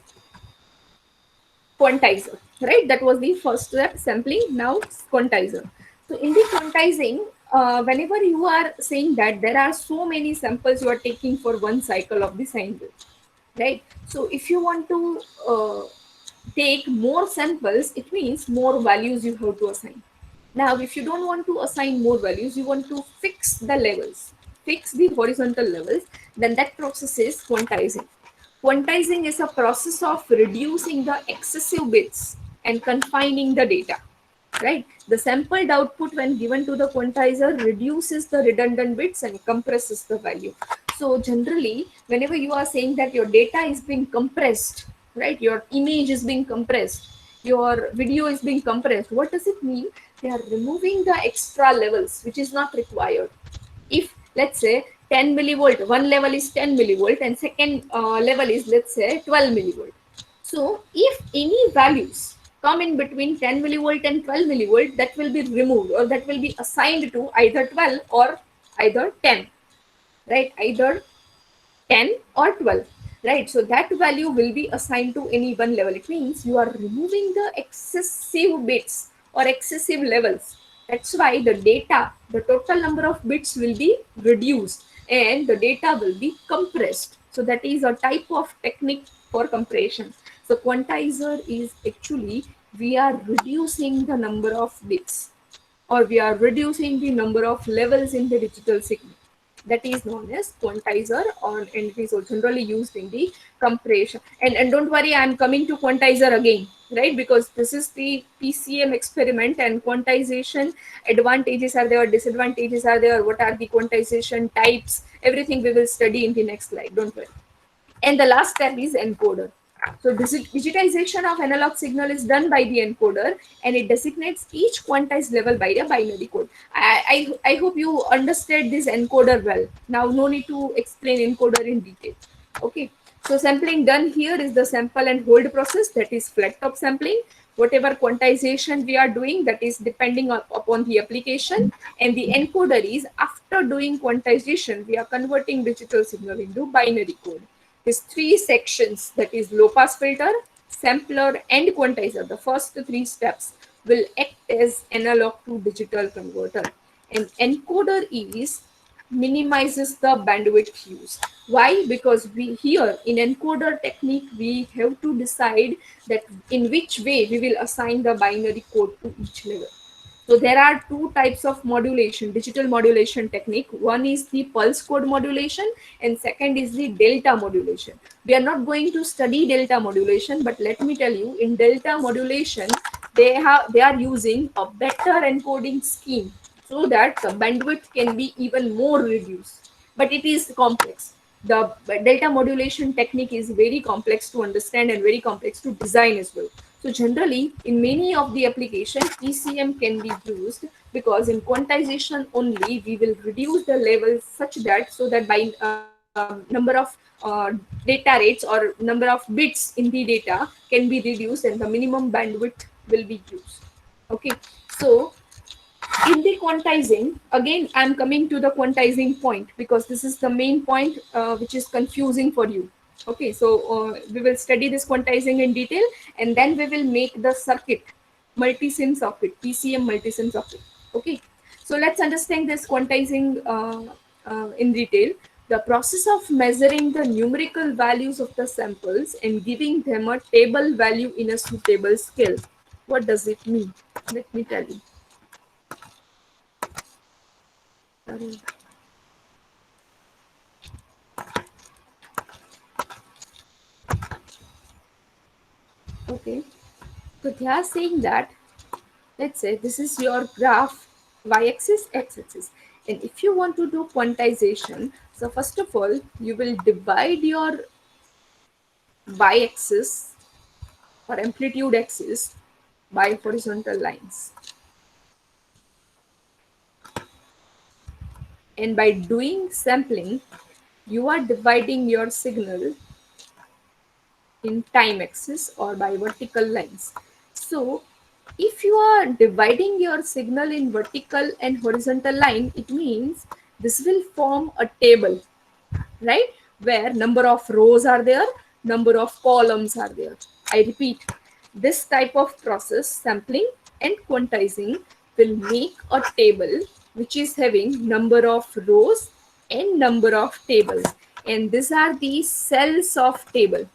quantizer, right? That was the first step, sampling. Now quantizer. So in the quantizing, whenever you are saying that there are so many samples you are taking for one cycle of the sine wave, right? So if you want to take more samples, it means more values you have to assign. Now, if you don't want to assign more values, you want to fix the levels, fix the horizontal levels, then that process is quantizing. Quantizing is a process of reducing the excessive bits and confining the data, right? The sampled output when given to the quantizer reduces the redundant bits and compresses the value. So generally, whenever you are saying that your data is being compressed, right? Your image is being compressed, your video is being compressed. What does it mean? They are removing the extra levels, which is not required. If let's say 10 millivolt, one level is 10 millivolt and second level is, let's say, 12 millivolt. So if any values come in between 10 millivolt and 12 millivolt, that will be removed or that will be assigned to either 12 or either 10, right? Either 10 or 12, right? So that value will be assigned to any one level. It means you are removing the excessive bits or excessive levels. That's why the data, the total number of bits will be reduced and the data will be compressed. So that is a type of technique for compression. So quantizer is actually, we are reducing the number of bits or we are reducing the number of levels in the digital signal. That is known as quantizer, or and it is generally used in the compression. And don't worry, I'm coming to quantizer again, right? Because this is the PCM experiment and quantization advantages are there, disadvantages are there, what are the quantization types, everything we will study in the next slide, don't worry. And the last step is encoder. So digitization of analog signal is done by the encoder and it designates each quantized level by a binary code. I hope you understood this encoder well. Now no need to explain encoder in detail. Okay. So sampling done here is the sample and hold process, that is flat top sampling. Whatever quantization we are doing, that is depending upon the application, and the encoder is after doing quantization, we are converting digital signal into binary code. These three sections, that is low pass filter, sampler and quantizer, the first three steps will act as analog to digital converter. And encoder is minimizes the bandwidth use. Why? Because we here in encoder technique, we have to decide that in which way we will assign the binary code to each level. So there are two types of modulation, digital modulation technique. One is the pulse code modulation and second is the delta modulation. We are not going to study delta modulation, but let me tell you, in delta modulation, they are using a better encoding scheme so that the bandwidth can be even more reduced. But it is complex. The delta modulation technique is very complex to understand and very complex to design as well. So generally, in many of the applications, PCM can be used because in quantization only, we will reduce the levels such that so that by number of data rates or number of bits in the data can be reduced and the minimum bandwidth will be used. Okay, so In the quantizing, again, I'm coming to the quantizing point because this is the main point which is confusing for you. Okay, so we will study this quantizing in detail, and then we will make the circuit, multi-sim circuit, PCM multi-sim circuit. Okay, so let's understand this quantizing in detail. The process of measuring the numerical values of the samples and giving them a table value in a suitable scale. What does it mean? Let me tell you. Okay, so they are saying that, let's say this is your graph, y-axis, x-axis, and if you want to do quantization, so first of all you will divide your y-axis or amplitude axis by horizontal lines, and by doing sampling you are dividing your signal in time axis or by vertical lines. So if you are dividing your signal in vertical and horizontal line, it means this will form a table, right? Where number of rows are there, number of columns are there. I repeat, this type of process, sampling and quantizing, will make a table which is having number of rows and number of tables. And these are the cells of table,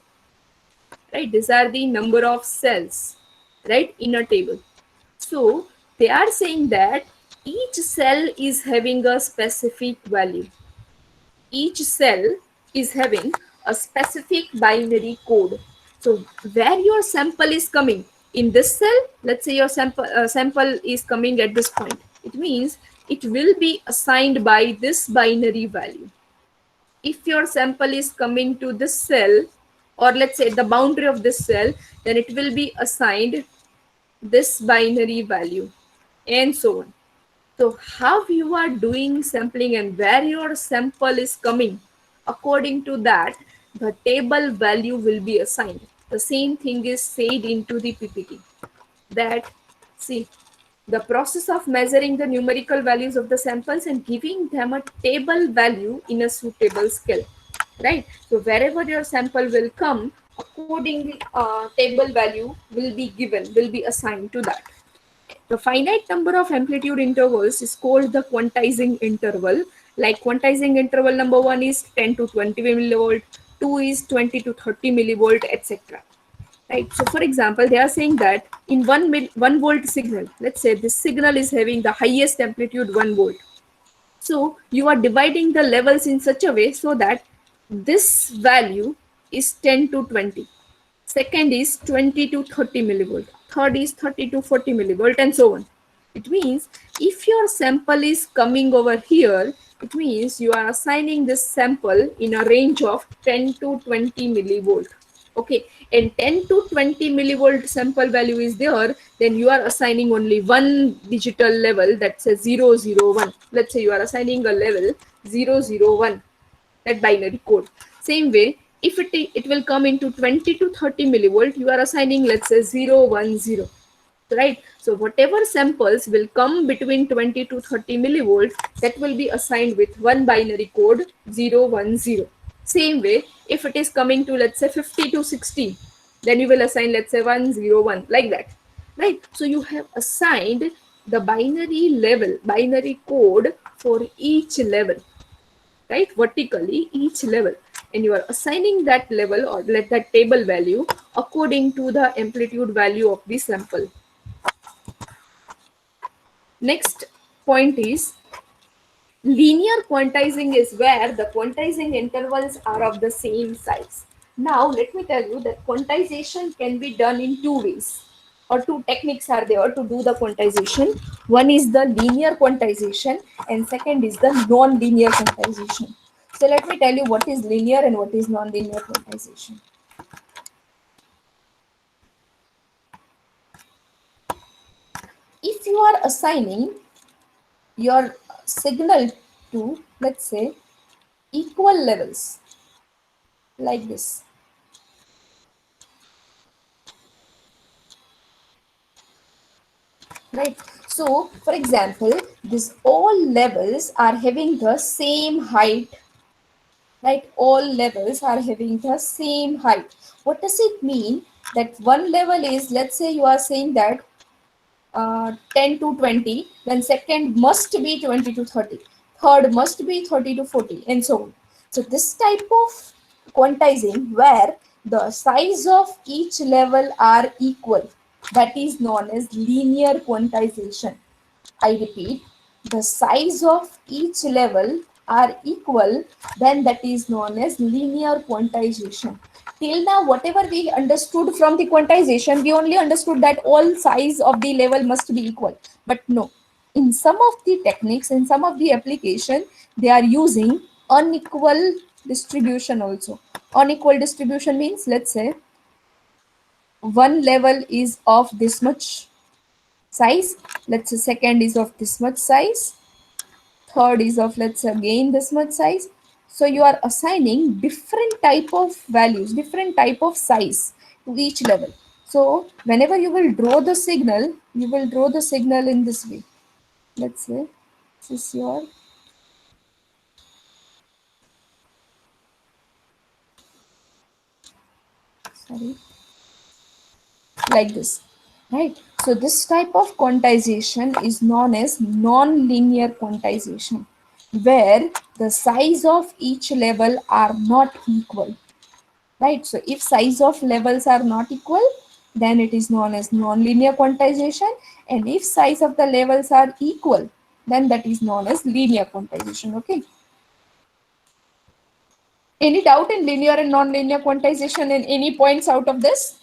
right? These are the number of cells, right, in a table. So they are saying that each cell is having a specific value. Each cell is having a specific binary code. So where your sample is coming in this cell, let's say your sample is coming at this point. It means it will be assigned by this binary value. If your sample is coming to this cell, or let's say the boundary of this cell, then it will be assigned this binary value, and so on. So how you are doing sampling and where your sample is coming, according to that, the table value will be assigned. The same thing is said into the PPT. That, see, the process of measuring the numerical values of the samples and giving them a table value in a suitable scale, right? So wherever your sample will come, accordingly, table value will be given, will be assigned to that. The finite number of amplitude intervals is called the quantizing interval. Like quantizing interval number 1 is 10 to 20 millivolt, 2 is 20 to 30 millivolt, etc. Right. So for example, they are saying that in 1 volt signal, let's say this signal is having the highest amplitude 1 volt. So you are dividing the levels in such a way so that this value is 10 to 20. Second is 20 to 30 millivolt. Third is 30 to 40 millivolt, and so on. It means if your sample is coming over here, it means you are assigning this sample in a range of 10 to 20 millivolt. Okay, and 10 to 20 millivolt sample value is there, then you are assigning only one digital level that says 001. Let's say you are assigning a level 001, that binary code. Same way, if it will come into 20 to 30 millivolt, you are assigning, let's say, 010, right? So whatever samples will come between 20 to 30 millivolt, that will be assigned with one binary code 010. Same way, if it is coming to, let's say, 50 to 60, then you will assign, let's say, 101, like that, right? So you have assigned the binary level, binary code for each level, right, vertically each level, and you are assigning that level or let that table value according to the amplitude value of the sample. Next point is linear quantizing, is where the quantizing intervals are of the same size. Now let me tell you that quantization can be done in two ways, or two techniques are there to do the quantization. One is the linear quantization and second is the non-linear quantization. So let me tell you what is linear and what is non-linear quantization. If you are assigning your signal to, let's say, equal levels like this, right? So for example, these all levels are having the same height, right? All levels are having the same height. What does it mean? That one level is, let's say you are saying that 10 to 20, then second must be 20 to 30, third must be 30 to 40, and so on. So this type of quantizing where the size of each level are equal, that is known as linear quantization. I repeat, the size of each level are equal, then that is known as linear quantization. Till now, whatever we understood from the quantization, we only understood that all size of the level must be equal. But no, in some of the techniques, in some of the application, they are using unequal distribution also. Unequal distribution means, let's say, one level is of this much size, let's say second is of this much size, third is of, let's say, again this much size. So you are assigning different type of values, different type of size to each level. So whenever you will draw the signal, you will draw the signal in this way. Let's say this is your like this, right? So this type of quantization is known as non-linear quantization, where the size of each level are not equal, right? So if size of levels are not equal, then it is known as non-linear quantization, and if size of the levels are equal, then that is known as linear quantization. Okay, any doubt in linear and non-linear quantization and any points out of this?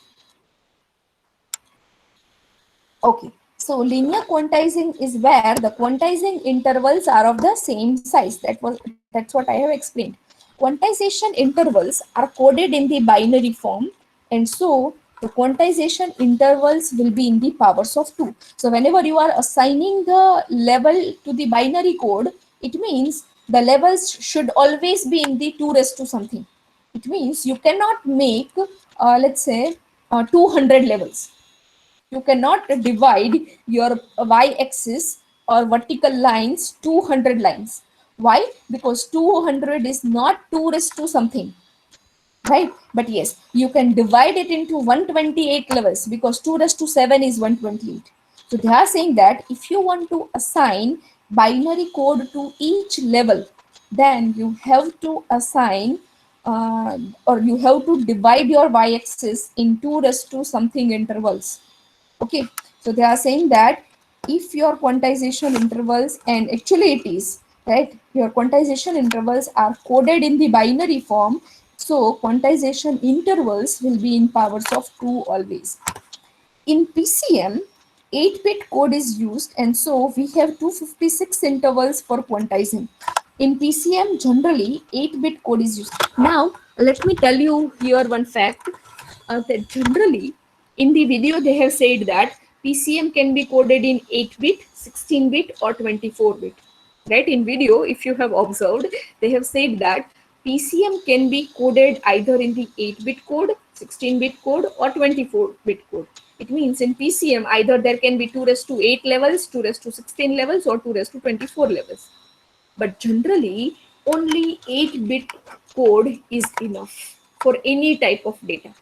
Okay, so linear quantizing is where the quantizing intervals are of the same size. That's what I have explained. Quantization intervals are coded in the binary form, and so the quantization intervals will be in the powers of 2. So whenever you are assigning the level to the binary code, it means the levels should always be in the 2 raised to something. It means you cannot make, let's say, 200 levels. You cannot divide your y-axis or vertical lines 200 lines. Why? Because 200 is not 2 raised to something, right? But yes, you can divide it into 128 levels because 2 raised to 7 is 128. So they are saying that if you want to assign binary code to each level, then you have to assign or you have to divide your y-axis in 2 raised to something intervals. Okay, so they are saying that if your quantization intervals, and actually it is, right, your quantization intervals are coded in the binary form, so quantization intervals will be in powers of 2 always. In PCM, 8-bit code is used, and so we have 256 intervals for quantizing. In PCM, generally 8-bit code is used. Now, let me tell you here one fact, that generally in the video they have said that PCM can be coded in 8-bit, 16-bit or 24-bit. Right? In video, if you have observed, they have said that PCM can be coded either in the 8-bit code, 16-bit code or 24-bit code. It means in PCM, either there can be 2 raised to 8 levels, 2 raised to 16 levels or 2 raised to 24 levels. But generally, only 8-bit code is enough for any type of data.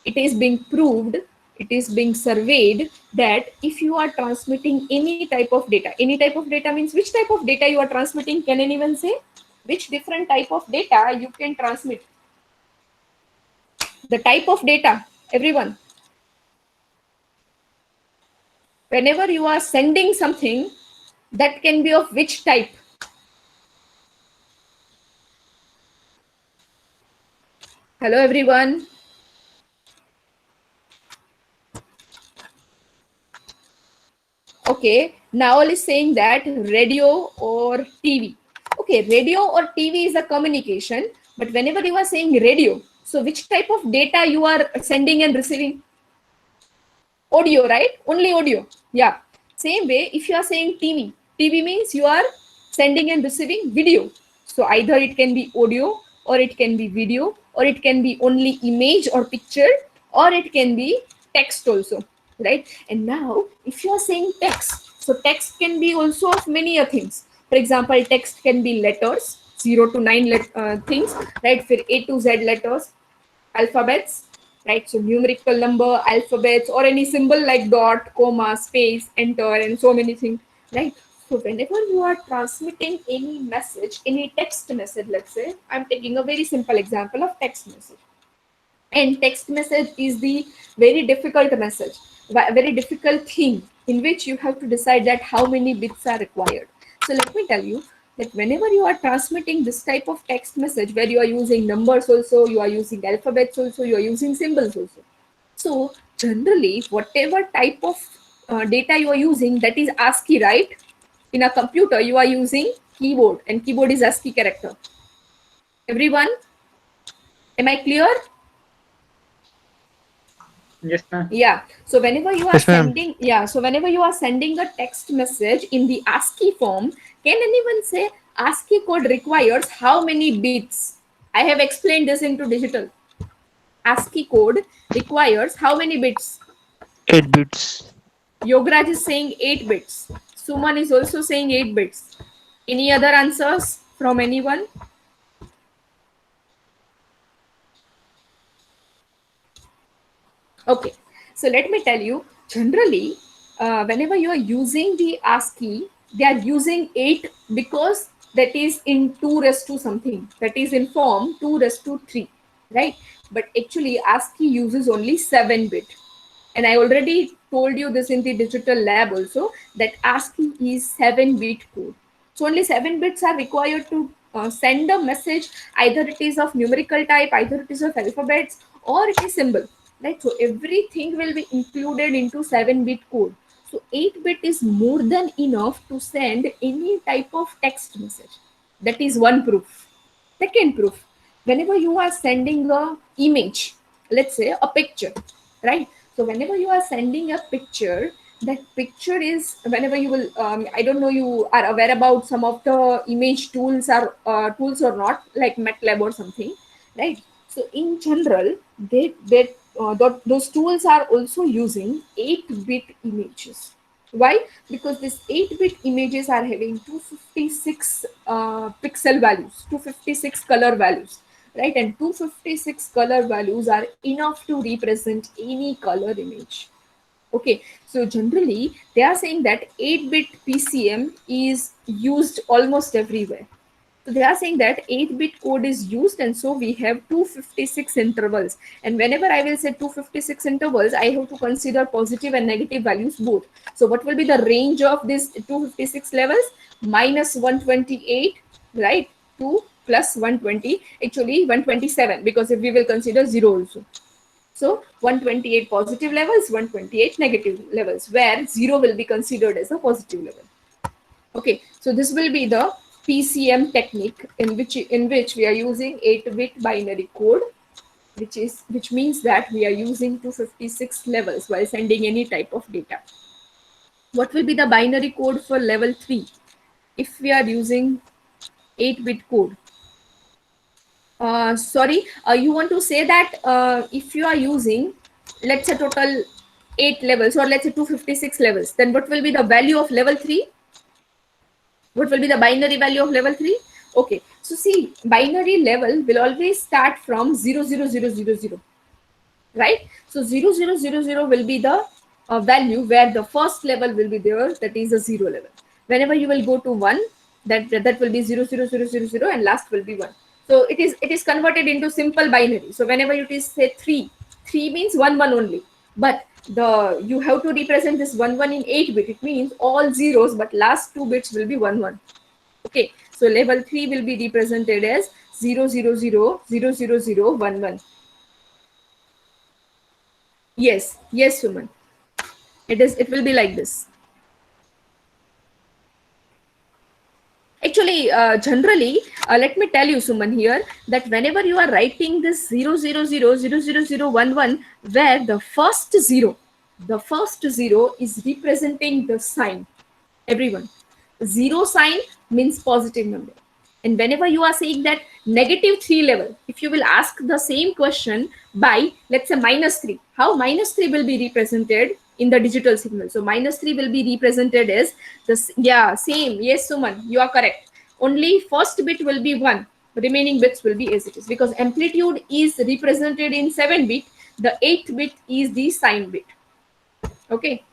It is being proved, it is being surveyed that if you are transmitting any type of data means which type of data you are transmitting? Can anyone say? Which different type of data you can transmit? The type of data, everyone. Whenever you are sending something, that can be of which type? Hello, everyone. Okay, now is saying that radio or TV. Okay, radio or TV is a communication, but whenever you are saying radio, so which type of data you are sending and receiving? Audio, right? Only audio. Yeah. Same way, if you are saying TV, TV means you are sending and receiving video. So either it can be audio or it can be video or it can be only image or picture or it can be text also, right? And now if you are saying text, So text can be also of many things. For example, text can be letters, 0 to 9 things, right? For A to Z letters, alphabets, right? So numerical number, alphabets, or any symbol like dot, comma, space, enter, and so many things, right? So whenever you are transmitting any message, any text message, let's say, I'm taking a very simple example of text message. And text message is the very difficult message, very difficult thing in which you have to decide that how many bits are required. So let me tell you that whenever you are transmitting this type of text message where you are using numbers also, you are using alphabets also, you are using symbols also. So generally, whatever type of data you are using, that is ASCII, right? In a computer, you are using keyboard, and keyboard is ASCII character. Everyone, am I clear? Yes, ma'am. Yeah. So whenever you are Yes, ma'am. sending, so whenever you are sending a text message in the ASCII form, can anyone say ASCII code requires how many bits? I have explained this into digital. ASCII code requires how many bits? 8 bits. Yograj is saying 8 bits. Suman is also saying 8 bits. Any other answers from anyone? Okay, so let me tell you, generally, whenever you are using the ASCII, they are using 8 because that is in 2 raised to something, that is in form 2 raised to 3, right? But actually, ASCII uses only 7 bit. And I already told you this in the digital lab also, that ASCII is 7 bit code. So only 7 bits are required to send a message, either it is of numerical type, either it is of alphabets, or it is symbol, right? So everything will be included into 7 bit code. So 8 bit is more than enough to send any type of text message. That is one proof. Second proof, whenever you are sending a image, let's say a picture, right? So whenever you are sending a picture, that picture is, whenever you will, I don't know, you are aware about some of the image tools tools or not, like MATLAB or something, right? So in general, those tools are also using 8-bit images. Why? Because these 8-bit images are having 256 pixel values, 256 color values, right? And 256 color values are enough to represent any color image. Okay, so generally they are saying that 8-bit PCM is used almost everywhere. So they are saying that 8-bit code is used, and so we have 256 intervals. And whenever I will say 256 intervals, I have to consider positive and negative values both. So what will be the range of these 256 levels? Minus 128, right? 2 plus 120, actually 127, because if we will consider 0 also. So 128 positive levels, 128 negative levels, where 0 will be considered as a positive level. Okay, so this will be the PCM technique in which we are using 8-bit binary code, which means that we are using 256 levels while sending any type of data. What will be the binary code for level 3 if we are using 8-bit code? Sorry, you want to say that if you are using, let's say, total 8 levels, or let's say 256 levels, then what will be the value of level 3? What will be the binary value of level 3? Okay, so see, binary level will always start from 00000, right? So 0000 will be the value where the first level will be there, that is a 0 level. Whenever you will go to 1, that will be 00000, and last will be 1. So it is converted into simple binary. So whenever it is say 3 means 1 1 only, but you have to represent this 1 1 in 8-bit. It means all zeros, but last 2 bits will be 1 1. Okay, so level 3 will be represented as 0000011. Yes, Suman. It will be like this. Actually, generally, let me tell you, Suman, here, that whenever you are writing this 0000011, where the first zero is representing the sign. Everyone, 0 sign means positive number. And whenever you are saying that -3 level, if you will ask the same question by, let's say, -3, how -3 will be represented in the digital signal. So -3 will be represented as this. Yeah, same. Yes, Suman, you are correct. Only first bit will be 1. Remaining bits will be as it is, because amplitude is represented in 7-bit. The 8th bit is the sign bit. Okay.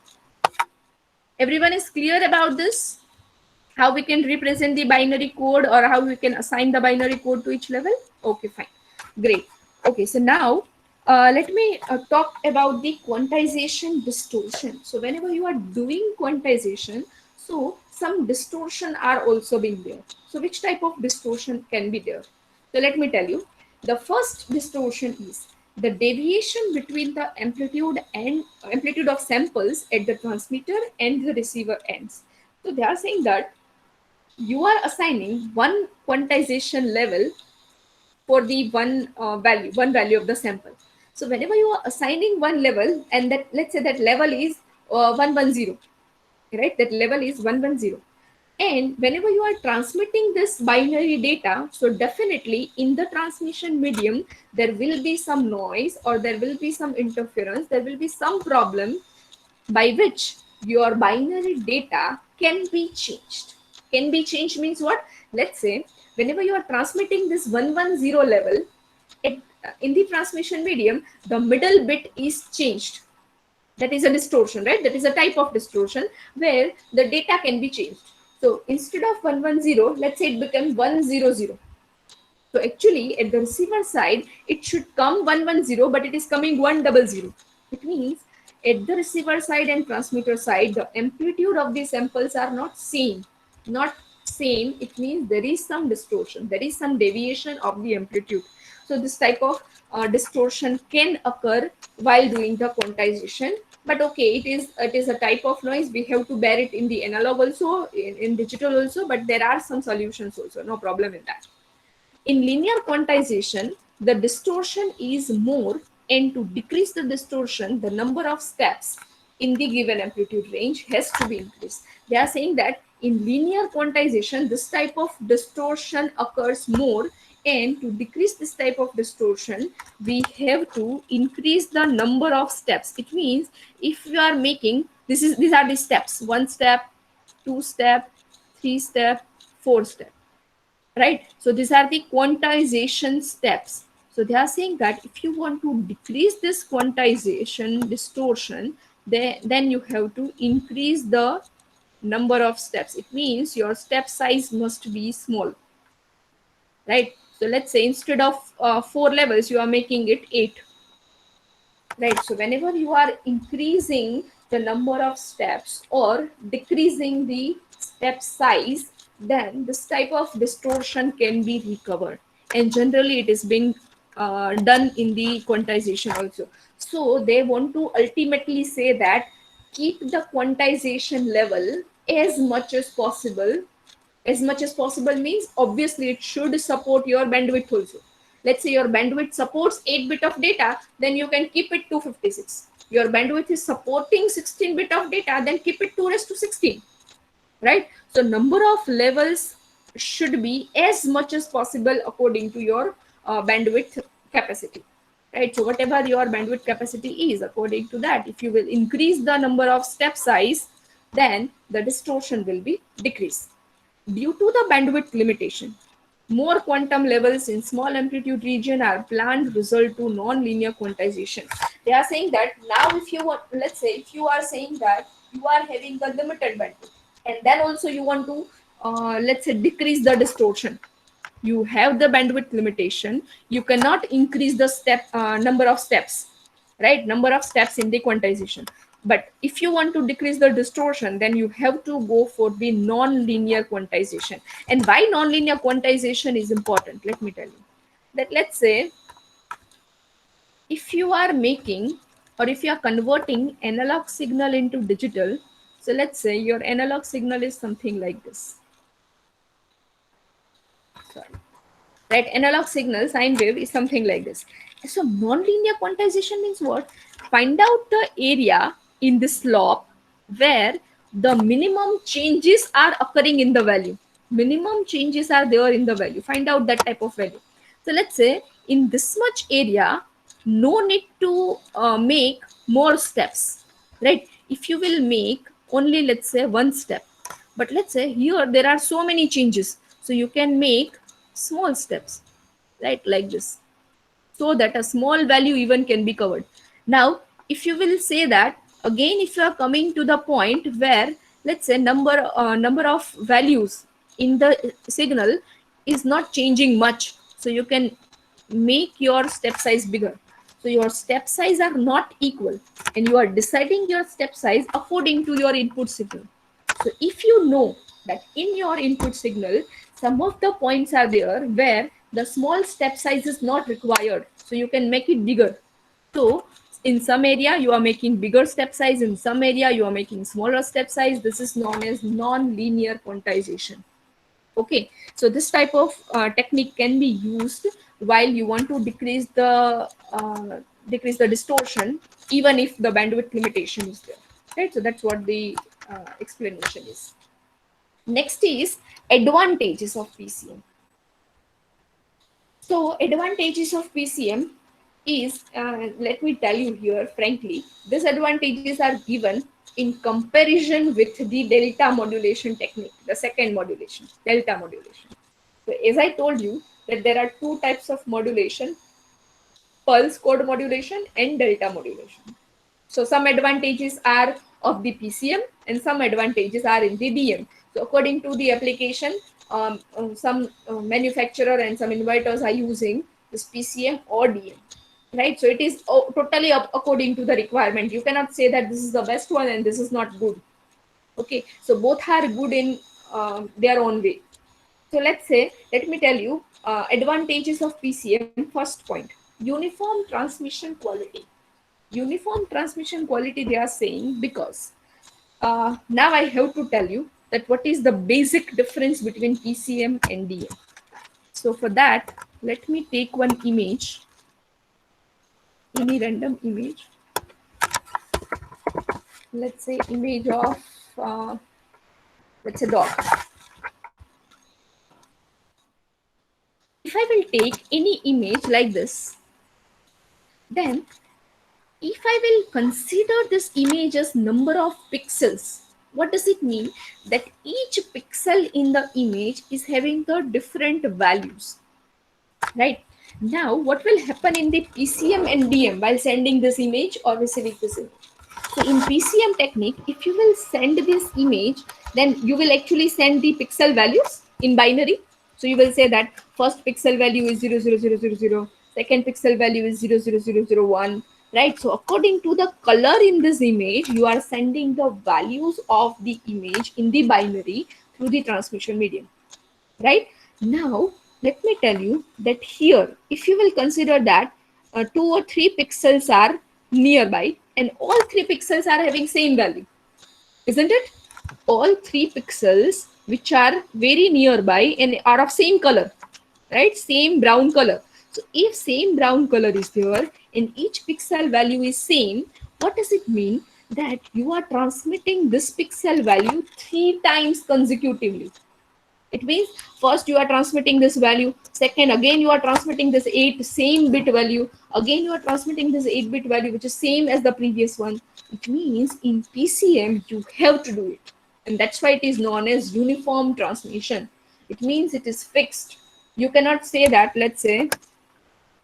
Everyone is clear about this? How we can represent the binary code, or how we can assign the binary code to each level? Okay, fine. Great. Okay, so now let me talk about the quantization distortion. So whenever you are doing quantization, so some distortion are also being there. So which type of distortion can be there? So let me tell you. The first distortion is the deviation between the amplitude of samples at the transmitter and the receiver ends. So they are saying that you are assigning one quantization level for the one value of the sample. So whenever you are assigning one level, and that, let's say that level is 110, right? That level is 110. And whenever you are transmitting this binary data, so definitely in the transmission medium, there will be some noise, or there will be some interference, there will be some problem by which your binary data can be changed. Can be changed means what? Let's say whenever you are transmitting this 110 level, in the transmission medium, the middle bit is changed. That is a distortion, right? That is a type of distortion where the data can be changed. So instead of 110, let's say it becomes 100. So actually at the receiver side, it should come 110, but it is coming 100. It means at the receiver side and transmitter side, the amplitude of the samples are not same. Not same, it means there is some distortion, there is some deviation of the amplitude. So this type of distortion can occur while doing the quantization. But okay, it is a type of noise. We have to bear it in the analog also, in digital also, but there are some solutions also, no problem in that. In linear quantization, the distortion is more, and to decrease the distortion, the number of steps in the given amplitude range has to be increased. They are saying that in linear quantization, this type of distortion occurs more, and to decrease this type of distortion, we have to increase the number of steps. It means if you are making, these are the steps: 1 step, 2 step, 3 step, 4 step. Right? So these are the quantization steps. So they are saying that if you want to decrease this quantization distortion, then you have to increase the number of steps. It means your step size must be small. Right? So let's say instead of 4 levels, you are making it 8. Right? So whenever you are increasing the number of steps or decreasing the step size, then this type of distortion can be recovered, and generally it is being done in the quantization also. So they want to ultimately say that keep the quantization level as much as possible. As much as possible means obviously it should support your bandwidth also. Let's say your bandwidth supports 8-bit of data, then you can keep it to 56. Your bandwidth is supporting 16-bit of data, then keep it 2^16. Right? So number of levels should be as much as possible according to your bandwidth capacity. Right? So whatever your bandwidth capacity is, according to that, if you will increase the number of step size, then the distortion will be decreased. Due to the bandwidth limitation, more quantum levels in small amplitude region are planned, result to non-linear quantization. They are saying that now if you want, let's say if you are saying that you are having the limited bandwidth, and then also you want to let's say decrease the distortion. You have the bandwidth limitation, you cannot increase the number of steps, right? Number of steps in the quantization. But if you want to decrease the distortion, then you have to go for the non-linear quantization. And why non-linear quantization is important? Let me tell you that. Let's say if you are making, or if you are converting analog signal into digital. So let's say your analog signal is something like this. Sorry. Right? Analog signal, sine wave, is something like this. So non-linear quantization means what? Find out the area in the slope where the minimum changes are occurring in the value. Minimum changes are there in the value. Find out that type of value. So let's say in this much area, no need to make more steps. Right? if you will make only, let's say, one step, but let's say here there are so many changes, so you can make small steps, right, like this, so that a small value even can be covered. Now, if you will say that again, if you are coming to the point where, let's say, number of values in the signal is not changing much, so you can make your step size bigger. So your step size are not equal, and you are deciding your step size according to your input signal. So if you know that in your input signal, some of the points are there where the small step size is not required, so you can make it bigger. So in some area you are making bigger step size, in some area you are making smaller step size. This is known as non-linear quantization. Okay, so this type of technique can be used while you want to decrease the distortion, even if the bandwidth limitation is there, right? So that's what the explanation is. Next is advantages of PCM. So advantages of PCM is, let me tell you here frankly, disadvantages are given in comparison with the delta modulation technique, the second modulation, delta modulation. So as I told you that there are two types of modulation, pulse code modulation and delta modulation. So some advantages are of the PCM and some advantages are in the DM. So according to the application, some manufacturer and some inverters are using this PCM or DM, right? So it is totally according to the requirement. You cannot say that this is the best one and this is not good. Okay, so both are good in their own way. So let's say, let me tell you advantages of PCM. First point, uniform transmission quality. Uniform transmission quality they are saying because now I have to tell you that what is the basic difference between PCM and DM. So for that, let me take one image, any random image. Let's say image of, let's say, dog. If I will take any image like this, then if I will consider this image as number of pixels, what does it mean? That each pixel in the image is having the different values, right? Now, what will happen in the PCM and DM while sending this image or receiving this image? So in PCM technique, if you will send this image, then you will actually send the pixel values in binary. So you will say that first pixel value is 00000, second pixel value is 00001, right? So according to the color in this image, you are sending the values of the image in the binary through the transmission medium, right? Now, let me tell you that here, if you will consider that 2 or 3 pixels are nearby and all 3 pixels are having same value, isn't it? All 3 pixels which are very nearby and are of same color, right? Same brown color. So if same brown color is there and each pixel value is same, what does it mean? That you are transmitting this pixel value 3 times consecutively. It means first you are transmitting this value, second again you are transmitting this 8 same bit value, again you are transmitting this 8-bit value which is same as the previous one. It means in PCM you have to do it, and that's why it is known as uniform transmission. It means it is fixed. You cannot say that, let's say,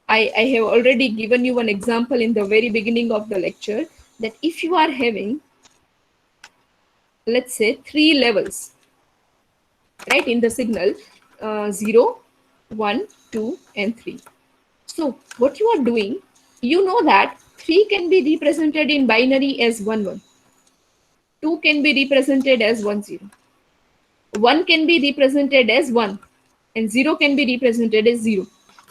I have already given you an example in the very beginning of the lecture, that if you are having, let's say, 3 levels, right, in the signal, 0, 1, 2 and 3. So what you are doing, you know that 3 can be represented in binary as 1 1, 2 can be represented as 1 0, 1 can be represented as 1 and 0 can be represented as 0.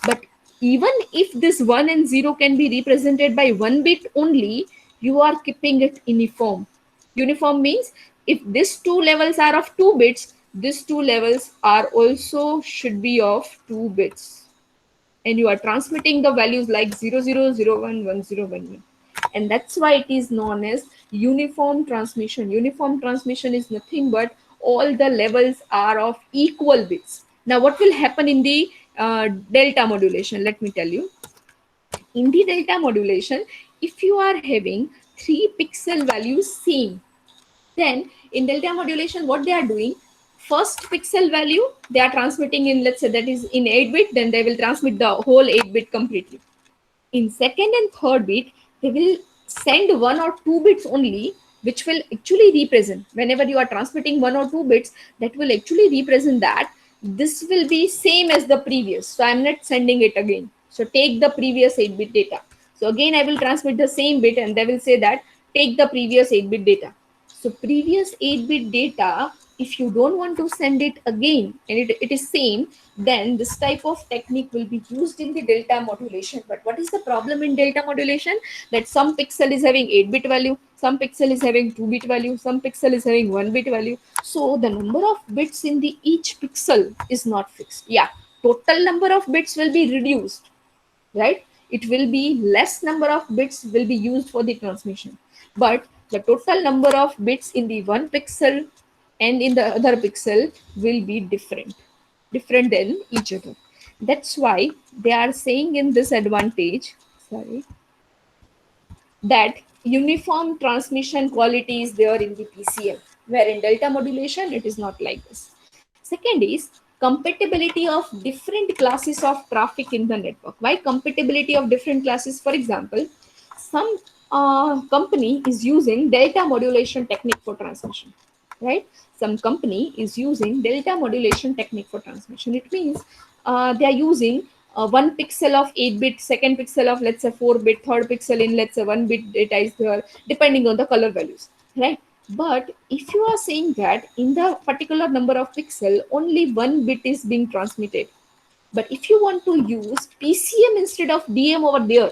But even if this 1 and 0 can be represented by 1 bit only, you are keeping it uniform. Uniform means if these 2 levels are of 2 bits, these 2 levels are also should be of 2 bits. And you are transmitting the values like 00, 01, 10, 11. And that's why it is known as uniform transmission. Uniform transmission is nothing but all the levels are of equal bits. Now, what will happen in the delta modulation? Let me tell you. In the delta modulation, if you are having 3 pixel values same. Then in delta modulation, what they are doing, first pixel value they are transmitting in, let's say that is in 8-bit, then they will transmit the whole 8-bit completely. In second and third bit, they will send 1 or 2 bits only, which will actually represent, whenever you are transmitting 1 or 2 bits, that will actually represent that this will be same as the previous. So I'm not sending it again. So take the previous 8-bit data. So again, I will transmit the same bit and they will say that take the previous 8-bit data. So previous 8-bit data, if you don't want to send it again and it is same, then this type of technique will be used in the delta modulation. But what is the problem in delta modulation? That some pixel is having 8-bit value, some pixel is having 2-bit value, some pixel is having 1-bit value. So the number of bits in the each pixel is not fixed. Yeah, total number of bits will be reduced, right? It will be less number of bits will be used for the transmission, but the total number of bits in the one pixel and in the other pixel will be different than each other. That's why they are saying in this advantage, sorry, that uniform transmission quality is there in the PCM, where in delta modulation it is not like this. Second is compatibility of different classes of traffic in the network. Why compatibility of different classes? For example, some company is using delta modulation technique for transmission, right? Some company is using delta modulation technique for transmission. It means they are using 1 pixel of 8-bit, second pixel of, let's say, 4-bit, third pixel in, let's say, 1-bit data is there, depending on the color values, right? But if you are saying that in the particular number of pixel, only 1 bit is being transmitted. But if you want to use PCM instead of DM over there,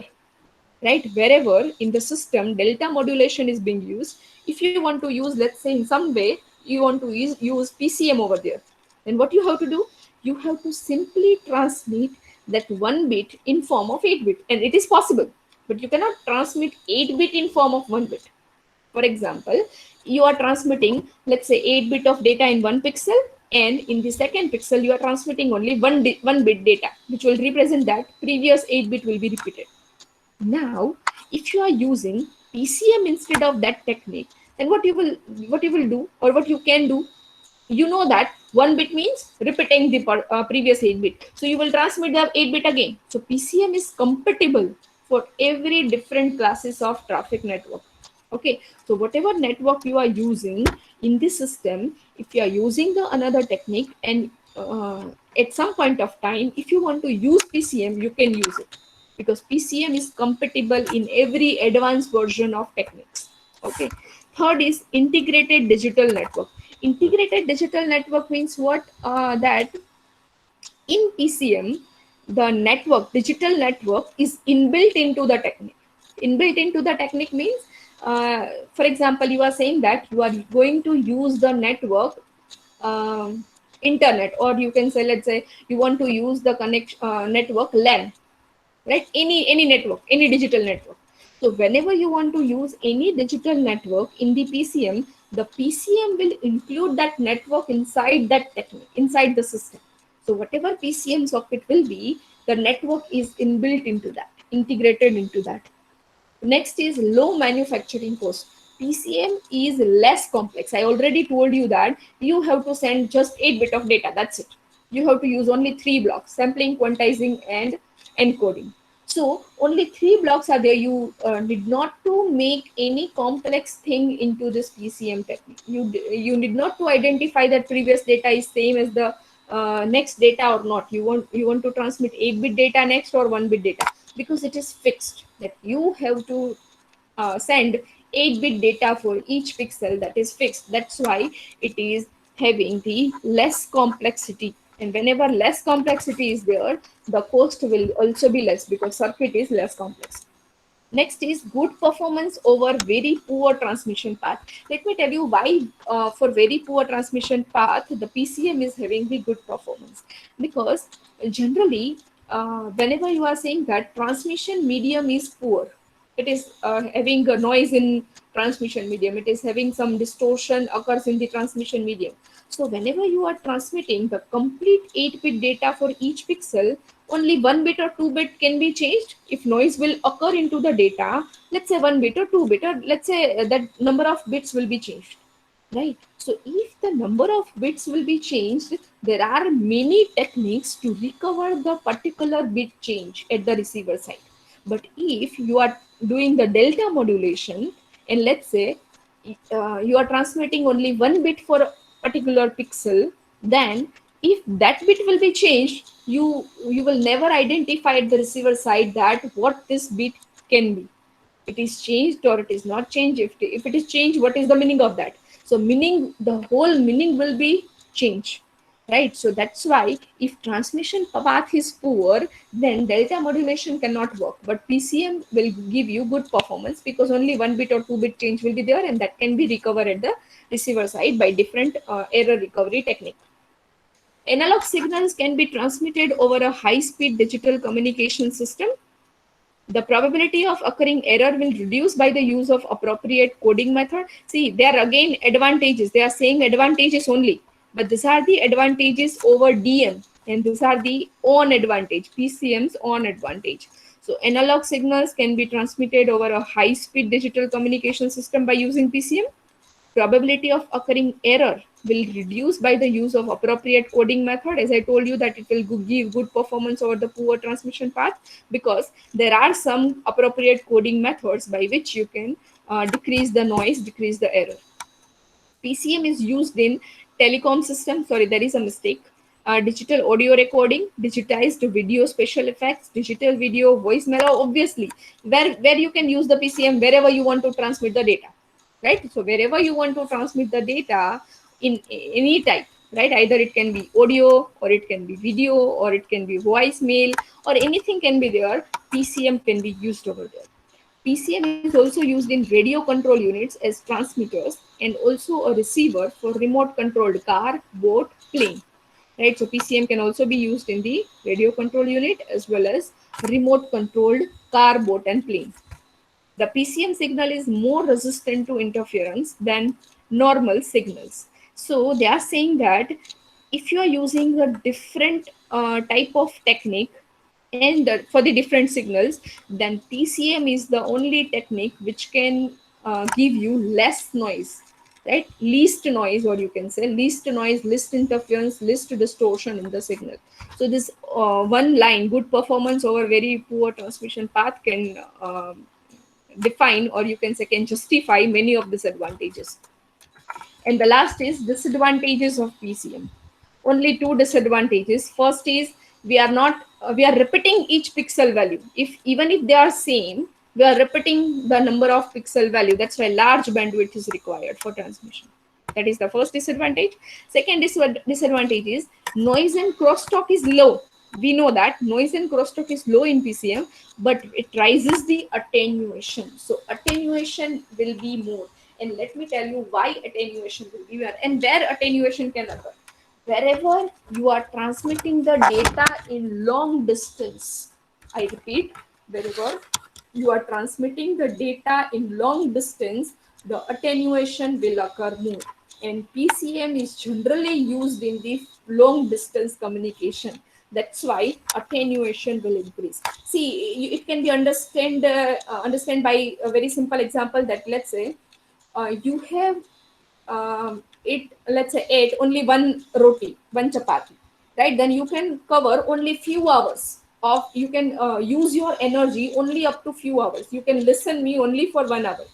right, wherever in the system delta modulation is being used, if you want to use, let's say in some way, you want to use PCM over there, then what you have to do? You have to simply transmit that 1 bit in form of 8-bit. And it is possible, but you cannot transmit 8-bit in form of 1 bit. For example, you are transmitting, let's say, 8-bit of data in 1 pixel, and in the second pixel, you are transmitting only 1 bit data, which will represent that previous 8-bit will be repeated. Now, if you are using PCM instead of that technique, then what you will do, or what you can do, you know that 1 bit means repeating the previous 8-bit. So you will transmit the 8-bit again. So PCM is compatible for every different classes of traffic network. Okay, so whatever network you are using in this system, if you are using the another technique, and at some point of time, if you want to use PCM, you can use it, because PCM is compatible in every advanced version of techniques. Okay. Third is integrated digital network. Integrated digital network means what? That in PCM, the network, digital network, is inbuilt into the technique. Inbuilt into the technique means, for example, you are saying that you are going to use the network, internet, or you can say, let's say, you want to use the network LAN, right? Any network, any digital network. So whenever you want to use any digital network in the PCM, the PCM will include that network inside that technique, inside the system. So whatever PCM socket will be, the network is inbuilt into that, integrated into that. Next is low manufacturing cost. PCM is less complex. I already told you that you have to send just 8-bit of data. That's it. You have to use only 3 blocks: sampling, quantizing, and encoding. So only 3 blocks are there. You need not to make any complex thing into this PCM technique. You need not to identify that previous data is same as the next data or not. You want to transmit 8-bit data next or 1-bit data, because it is fixed that you have to send 8-bit data for each pixel. That is fixed. That's why it is having the less complexity. And whenever less complexity is there, the cost will also be less, because circuit is less complex. Next is good performance over very poor transmission path. Let me tell you why for very poor transmission path, the PCM is having the good performance. Because generally, whenever you are saying that transmission medium is poor, it is having a noise in transmission medium, it is having some distortion occurs in the transmission medium. So whenever you are transmitting the complete 8-bit data for each pixel, only 1 bit or 2 bit can be changed. If noise will occur into the data, let's say 1 bit or 2 bit, or let's say that number of bits will be changed, right? So if the number of bits will be changed, there are many techniques to recover the particular bit change at the receiver side. But if you are doing the delta modulation, and let's say you are transmitting only 1 bit for a particular pixel, then if that bit will be changed, you will never identify at the receiver side that what this bit can be. It is changed or it is not changed. If it is changed, what is the meaning of that? So meaning, the whole meaning will be changed, right? So that's why if transmission path is poor, then delta modulation cannot work, but PCM will give you good performance because only 1 bit or 2 bit change will be there, and that can be recovered at the receiver side by different error recovery technique. Analog signals can be transmitted over a high speed digital communication system. The probability of occurring error will reduce by the use of appropriate coding method. See, there are again advantages. They are saying advantages only, but these are the advantages over DM, and these are the own advantage, PCM's own advantage. So analog signals can be transmitted over a high-speed digital communication system by using PCM. Probability of occurring error will reduce by the use of appropriate coding method. As I told you that it will give good performance over the poor transmission path, because there are some appropriate coding methods by which you can decrease the noise, decrease the error. PCM is used in telecom systems. Sorry, there is a mistake. Digital audio recording, digitized video special effects, digital video, voice mellow, obviously, where you can use the PCM wherever you want to transmit the data, right? So wherever you want to transmit the data in any type, right? Either it can be audio, or it can be video, or it can be voicemail, or anything can be there. PCM can be used over there. PCM is also used in radio control units as transmitters, and also a receiver for remote controlled car, boat, plane. Right? So PCM can also be used in the radio control unit as well as remote controlled car, boat, and plane. The PCM signal is more resistant to interference than normal signals. So they are saying that if you are using a different type of technique, and for the different signals, then PCM is the only technique which can give you less noise, right? Least noise, or you can say least noise, least interference, least distortion in the signal. So this one line, good performance over very poor transmission path, can define, or you can say can justify many of these advantages. And the last is disadvantages of PCM. Only two disadvantages. First is we are repeating each pixel value. If even if they are same, we are repeating the number of pixel value. That's why large bandwidth is required for transmission. That is the first disadvantage. Second disadvantage is noise and crosstalk is low. We know that noise and crosstalk is low in PCM, but it rises the attenuation. So attenuation will be more. And let me tell you why attenuation will be there and where attenuation can occur. Wherever you are transmitting the data in long distance, I repeat, wherever you are transmitting the data in long distance, the attenuation will occur more. And PCM is generally used in the long distance communication. That's why attenuation will increase. See, it can be understand by a very simple example that let's say you have let's say ate only one roti, one chapati, right? Then you can cover only few hours of, you can use your energy only up to few hours. You can listen me only for 1 hour.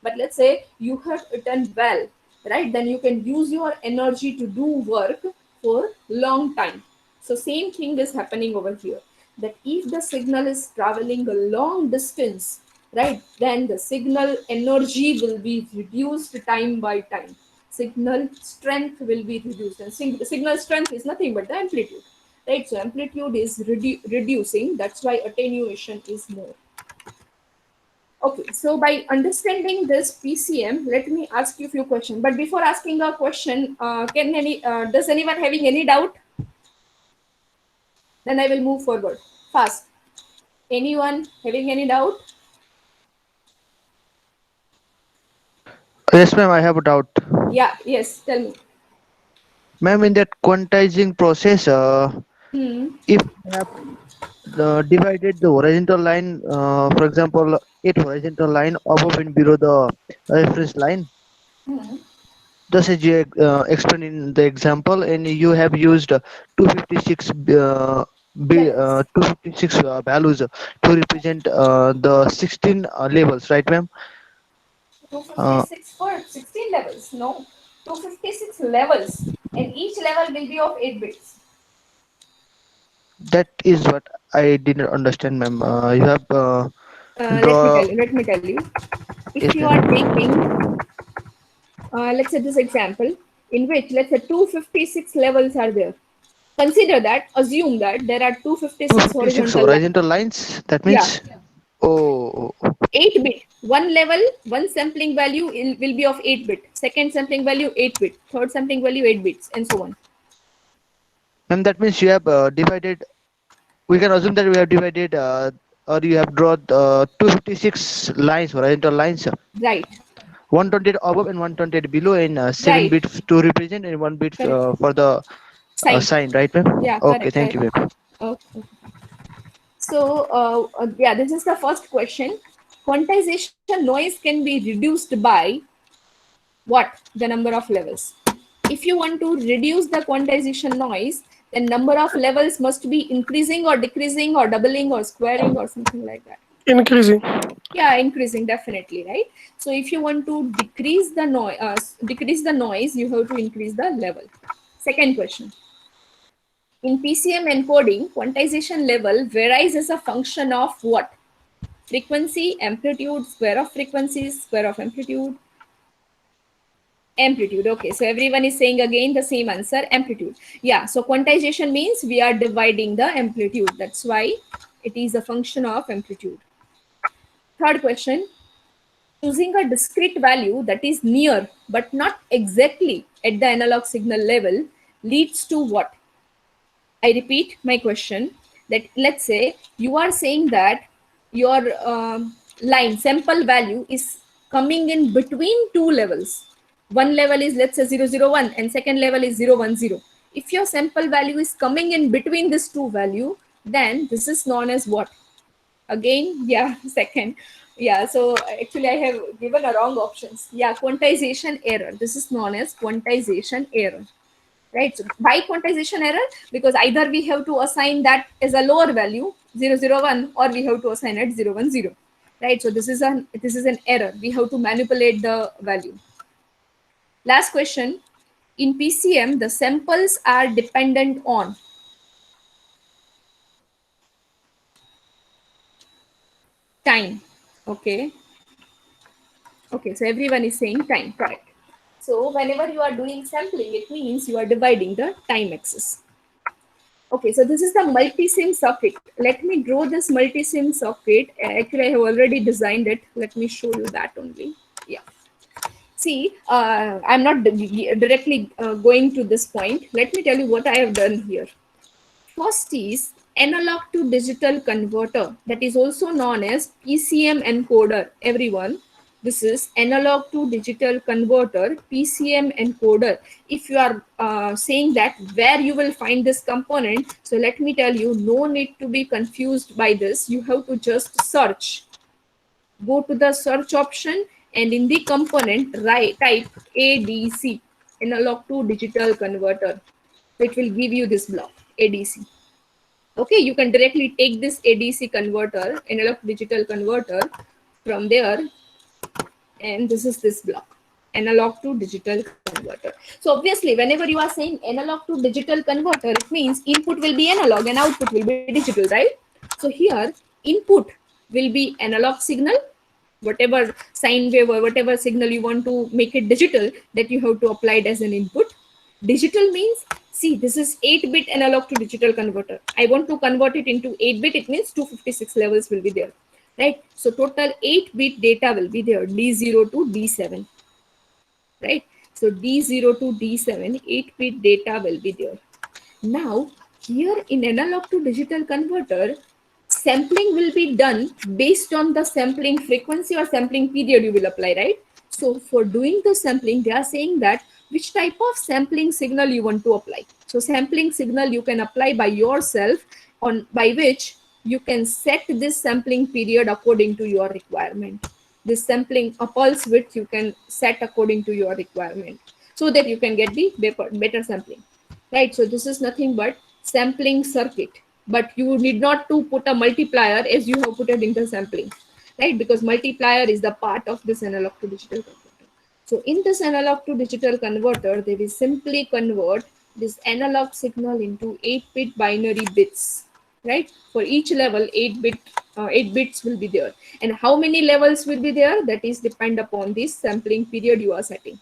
But let's say you have done well, right? Then you can use your energy to do work for long time. So same thing is happening over here, that if the signal is traveling a long distance, right, then the signal energy will be reduced time by time. Signal strength will be reduced, and signal strength is nothing but the amplitude, right? So amplitude is reducing. That's why attenuation is more. Okay, so by understanding this PCM, let me ask you a few questions. But before asking a question, does anyone having any doubt? Then I will move forward fast. Anyone having any doubt? Yes, ma'am, I have a doubt. Yeah, yes, tell me. Ma'am, in that quantizing process, Hmm. if we have divided the horizontal line, for example, 8 horizontal line above and below the reference line, Hmm. just as you explained in the example, and you have used 256 Levels. 256 values to represent the 16 levels, right, ma'am? Uh, 256 for 16 levels. No, 256 levels, and each level will be of 8 bits. that is what I didn't understand, ma'am. You have Let me draw. tell you. Let me tell you. If Yes, you are ma'am. taking, let's say this example, in which let's say 256 levels are there. Consider that. Assume that there are 256 256 horizontal lines. horizontal lines. That Yeah, means, oh, 8 bit. One level, one sampling value will be of 8 bit. Second sampling value 8 bit. Third sampling value 8 bits, and so on. ma'am, that means you have divided. We can assume that we have divided, or you have drawn 256 lines, horizontal lines, Right. 128 above and 128 below, and 7 Right. bits to represent and 1 bit Correct. for the Sign. sign, right, ma'am? Yeah. Okay, Correct. thank you, Correct. ma'am. Okay. So, yeah, this is the first question. Quantization noise can be reduced by what? The number of levels. If you want to reduce the quantization noise, then number of levels must be increasing or decreasing or doubling or squaring or something like that. Increasing. Yeah, increasing, definitely, right? So if you want to decrease the noise, you have to increase the level. Second question. In PCM encoding, quantization level varies as a function of what? Frequency, amplitude, square of frequencies, square of amplitude, amplitude. Okay, so everyone is saying again the same answer, amplitude. Yeah, so quantization means we are dividing the amplitude. That's why it is a function of amplitude. Third question. Choosing a discrete value that is near but not exactly at the analog signal level leads to what? I repeat my question, that let's say you are saying that your line sample value is coming in between two levels. One level is, let's say, 001 and second level is 010. If your sample value is coming in between these two value, then this is known as what? Again, yeah, second. Yeah, so actually I have given a wrong options. Yeah, quantization error. This is known as quantization error, right? So by quantization error, because either we have to assign that as a lower value 001, or we have to assign it 010, right? So this is an error. We have to manipulate the value. Last question. In PCM, the samples are dependent on time. Okay. Okay, so everyone is saying time, correct. So whenever you are doing sampling, it means you are dividing the time axis. Okay, so this is the multi-sim circuit. Let me draw this multi-sim circuit. Actually, I have already designed it. Let me show you that only. Yeah. See, I'm not directly going to this point. Let me tell you what I have done here. First is analog to digital converter, that is also known as PCM encoder. Everyone, this is analog to digital converter, PCM encoder. If you are saying that where you will find this component, so let me tell you, no need to be confused by this. You have to just search. Go to the search option and in the component type ADC, analog to digital converter. It will give you this block, ADC. Okay, you can directly take this ADC converter, analog to digital converter, from there, and this is this block, analog to digital converter. So obviously, whenever you are saying analog to digital converter, it means input will be analog and output will be digital, right? So here, input will be analog signal, whatever sine wave or whatever signal you want to make it digital, that you have to apply it as an input. Digital means, see, this is 8-bit analog to digital converter. I want to convert it into 8-bit. It means 256 levels will be there, right? So total 8-bit data will be there, D0 to D7, right? So D0 to D7, 8-bit data will be there. Now, here in analog to digital converter, sampling will be done based on the sampling frequency or sampling period you will apply, right? So for doing the sampling, they are saying that which type of sampling signal you want to apply. So sampling signal you can apply by yourself, on by which you can set this sampling period according to your requirement. This sampling a pulse width you can set according to your requirement, so that you can get the better sampling, right? So this is nothing but sampling circuit, but you need not to put a multiplier as you have put it in the sampling, right? Because multiplier is the part of this analog to digital converter. So in this analog to digital converter, they will simply convert this analog signal into 8-bit binary bits, right? For each level, 8 bits will be there. And how many levels will be there? That is depend upon this sampling period you are setting.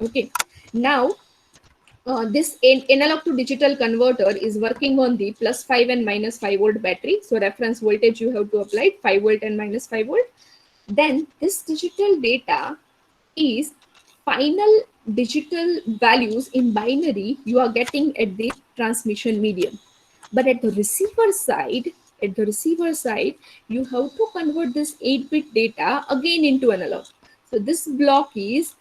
Okay. Now, this analog to digital converter is working on the +5 and -5 volt battery. So reference voltage you have to apply 5 volt and -5 volt. Then this digital data is final digital values in binary you are getting at the transmission medium. But at the receiver side, you have to convert this 8-bit data again into analog. So this block is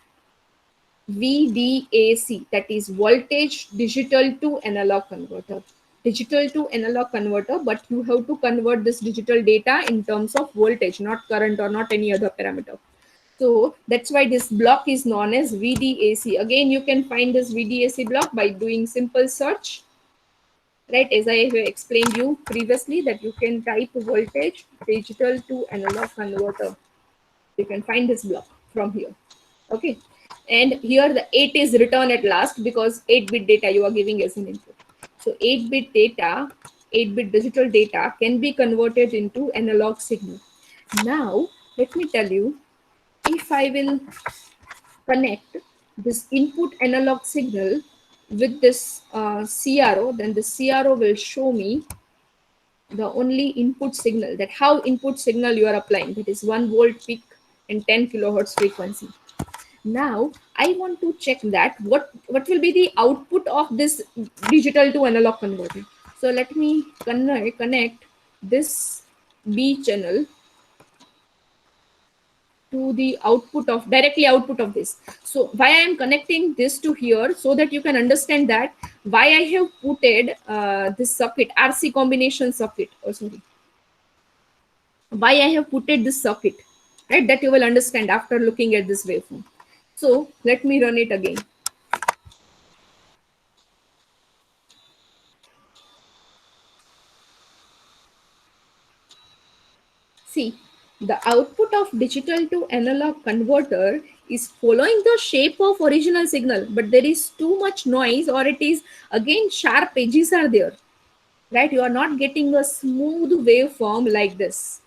VDAC, that is voltage digital to analog converter. Digital to analog converter, but you have to convert this digital data in terms of voltage, not current or not any other parameter. So that's why this block is known as VDAC. Again, you can find this VDAC block by doing simple search, right? As I have explained you previously, that you can type voltage digital to analog converter. You can find this block from here. Okay. And here the 8 is written at last because 8-bit data you are giving as an input. So 8-bit data, 8-bit digital data can be converted into analog signal. Now, let me tell you, if I will connect this input analog signal with this CRO, then the CRO will show me the only input signal, that how input signal you are applying, that is 1 volt peak and 10 kilohertz frequency. Now I want to check that what will be the output of this digital to analog converter. So let me connect this B channel to the output of directly output of this. So why I am connecting this to here, so that you can understand that why I have putted this circuit, RC combination circuit, why I have putted this circuit, right? That you will understand after looking at this waveform. So let me run it again. See, the output of digital to analog converter is following the shape of original signal, but there is too much noise, or it is again sharp edges are there, right? You are not getting a smooth waveform like this.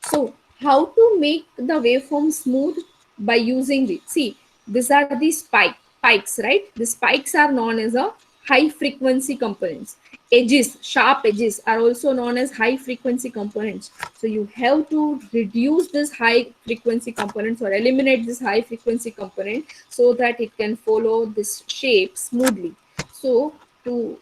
So how to make the waveform smooth? By using the, see, these are the spikes, right? The spikes are known as a high frequency components. Edges, sharp edges are also known as high frequency components. So you have to reduce this high frequency components or eliminate this high frequency component so that it can follow this shape smoothly. So to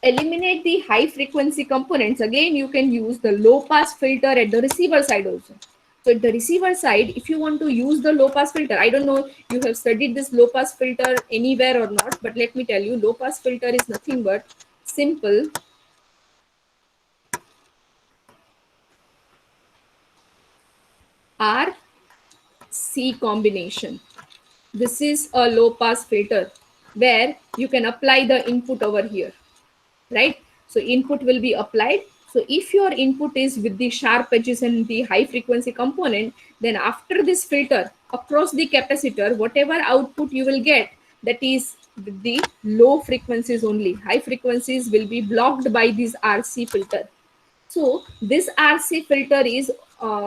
eliminate the high frequency components, again you can use the low pass filter at the receiver side also. So at the receiver side, if you want to use the low pass filter, I don't know you have studied this low pass filter anywhere or not, but let me tell you, low pass filter is nothing but simple RC combination. This is a low pass filter where you can apply the input over here, right? So input will be applied. So if your input is with the sharp edges and the high frequency component, then after this filter across the capacitor, whatever output you will get, that is the low frequencies only. High frequencies will be blocked by this RC filter. So this RC filter is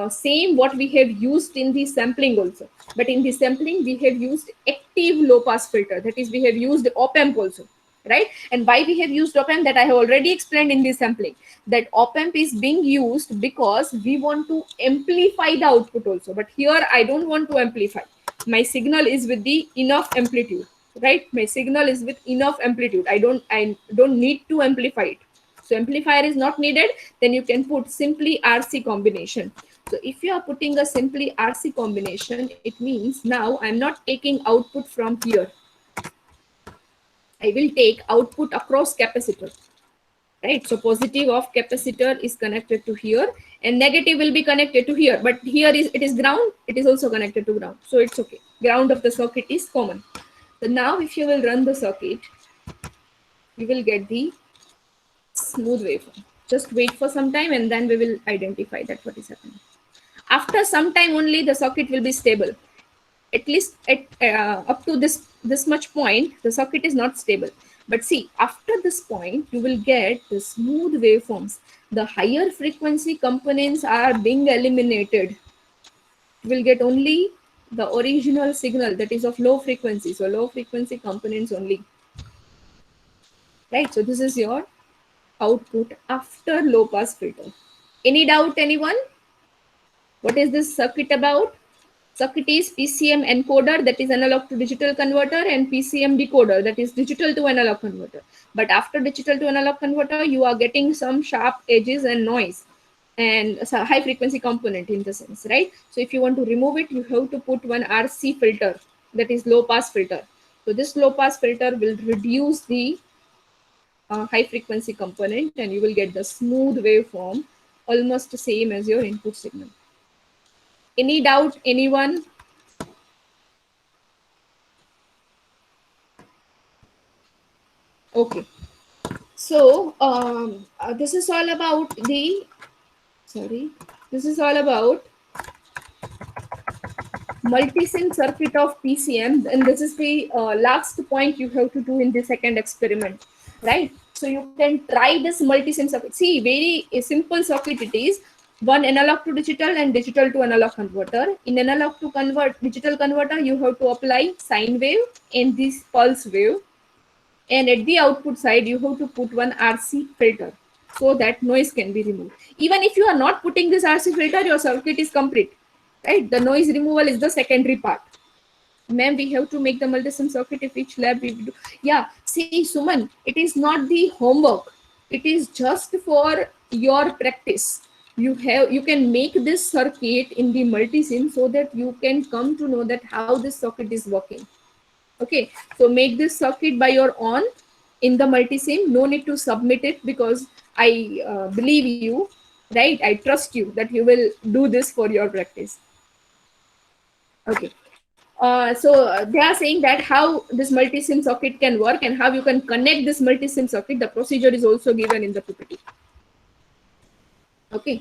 same what we have used in the sampling also. But in the sampling, we have used active low pass filter. That is, we have used op-amp also, right? And why we have used op-amp, that I have already explained in the sampling. That op-amp is being used because we want to amplify the output also. But here I don't want to amplify. My signal is with the enough amplitude, right? My signal is with enough amplitude. I don't need to amplify it. So amplifier is not needed. Then you can put simply RC combination. So if you are putting a simply RC combination, it means now I'm not taking output from here. I will take output across capacitor, right? So positive of capacitor is connected to here and negative will be connected to here, but here it is ground, it is also connected to ground. So it's okay. Ground of the circuit is common. So now if you will run the circuit, you will get the smooth waveform. Just wait for some time and then we will identify that what is happening. After some time only the circuit will be stable. At least at up to this much point, the circuit is not stable. But see, after this point, you will get the smooth waveforms. The higher frequency components are being eliminated. You will get only the original signal that is of low frequency. So low frequency components only. Right? So this is your output after low pass filter. Any doubt, anyone? What is this circuit about? Circuit is PCM encoder, that is analog to digital converter, and PCM decoder, that is digital to analog converter. But after digital to analog converter, you are getting some sharp edges and noise and a high frequency component in the sense, right? So if you want to remove it, you have to put one RC filter, that is low pass filter. So this low pass filter will reduce the high frequency component and you will get the smooth waveform, almost the same as your input signal. Any doubt, anyone? Okay. So this is all about the, this is all about multi-sim circuit of PCM, and this is the last point you have to do in the second experiment, right? So you can try this multi-sim circuit. See, very simple circuit it is. One analog to digital and digital to analog converter. In analog to digital converter, you have to apply sine wave and this pulse wave. And at the output side, you have to put one RC filter so that noise can be removed. Even if you are not putting this RC filter, your circuit is complete, right? The noise removal is the secondary part. Ma'am, we have to make the multi-sim circuit if each lab we do. Yeah, see, Suman, it is not the homework. It is just for your practice. You can make this circuit in the multi-sim so that you can come to know that how this circuit is working. Okay, so make this circuit by your own in the multi-sim. No need to submit it because I believe you, right? I trust you that you will do this for your practice. Okay. So they are saying that how this multi-sim circuit can work and how you can connect this multi-sim circuit. The procedure is also given in the PPT. Okay.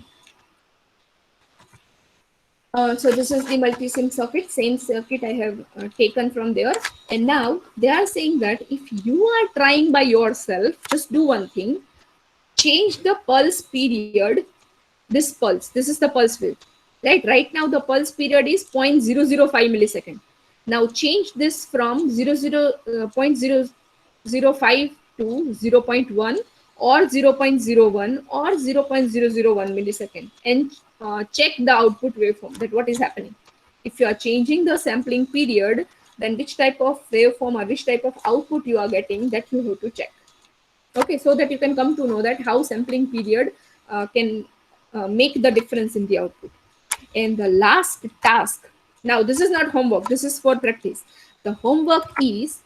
So this is the multi-sim circuit, same circuit I have taken from there. And now they are saying that if you are trying by yourself, just do one thing, change the pulse period, this pulse, this is the pulse wave, right? Right now the pulse period is 0.005 millisecond. Now change this from 0.005 to 0.1 or 0.01 or 0.001 millisecond and check the output waveform, that what is happening. If you are changing the sampling period, then which type of waveform or which type of output you are getting, that you have to check. Okay, so that you can come to know that how sampling period can make the difference in the output. And the last task, now this is not homework, this is for practice. The homework is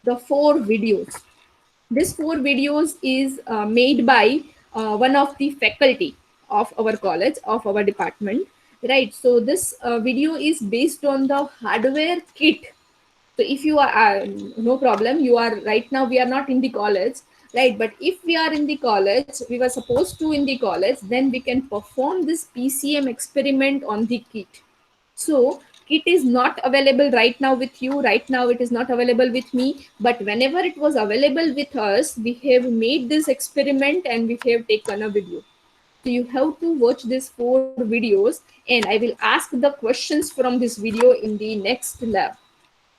the 4 videos. This 4 videos is made by one of the faculty of our college, of our department, right? So this video is based on the hardware kit. So if you are, no problem, you are right now, we are not in the college, right? But if we are in the college, we were supposed to in the college, then we can perform this PCM experiment on the kit. So kit is not available right now with you. Right now it is not available with me, but whenever it was available with us, we have made this experiment and we have taken a video. So you have to watch these 4 videos and I will ask the questions from this video in the next lab,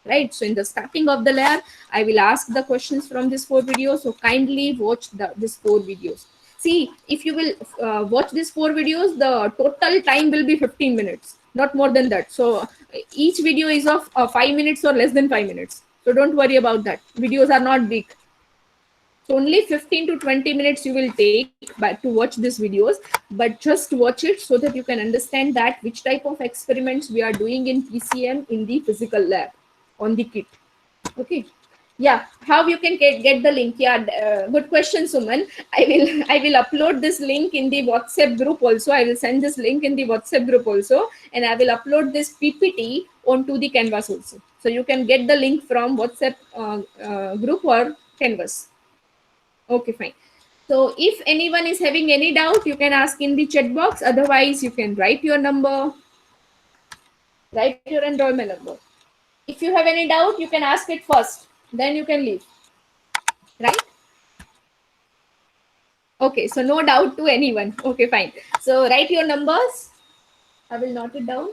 right? So in the starting of the lab, I will ask the questions from these 4 videos. So kindly watch these 4 videos. See, if you will watch these 4 videos, the total time will be 15 minutes, not more than that. So each video is of 5 minutes or less than 5 minutes. So don't worry about that. Videos are not big. So only 15 to 20 minutes you will take to watch these videos, but just watch it so that you can understand that which type of experiments we are doing in PCM in the physical lab on the kit. Okay. Yeah, how you can get the link? Yeah, good question, Suman. I will upload this link in the WhatsApp group also. I will send this link in the WhatsApp group also, and I will upload this PPT onto the Canvas also. So you can get the link from WhatsApp group or Canvas. Okay, fine. So if anyone is having any doubt, you can ask in the chat box. Otherwise, you can write your number, write your enrollment number. If you have any doubt, you can ask it first. Then you can leave. Right? Okay, so no doubt to anyone. Okay, fine. So write your numbers. I will note it down.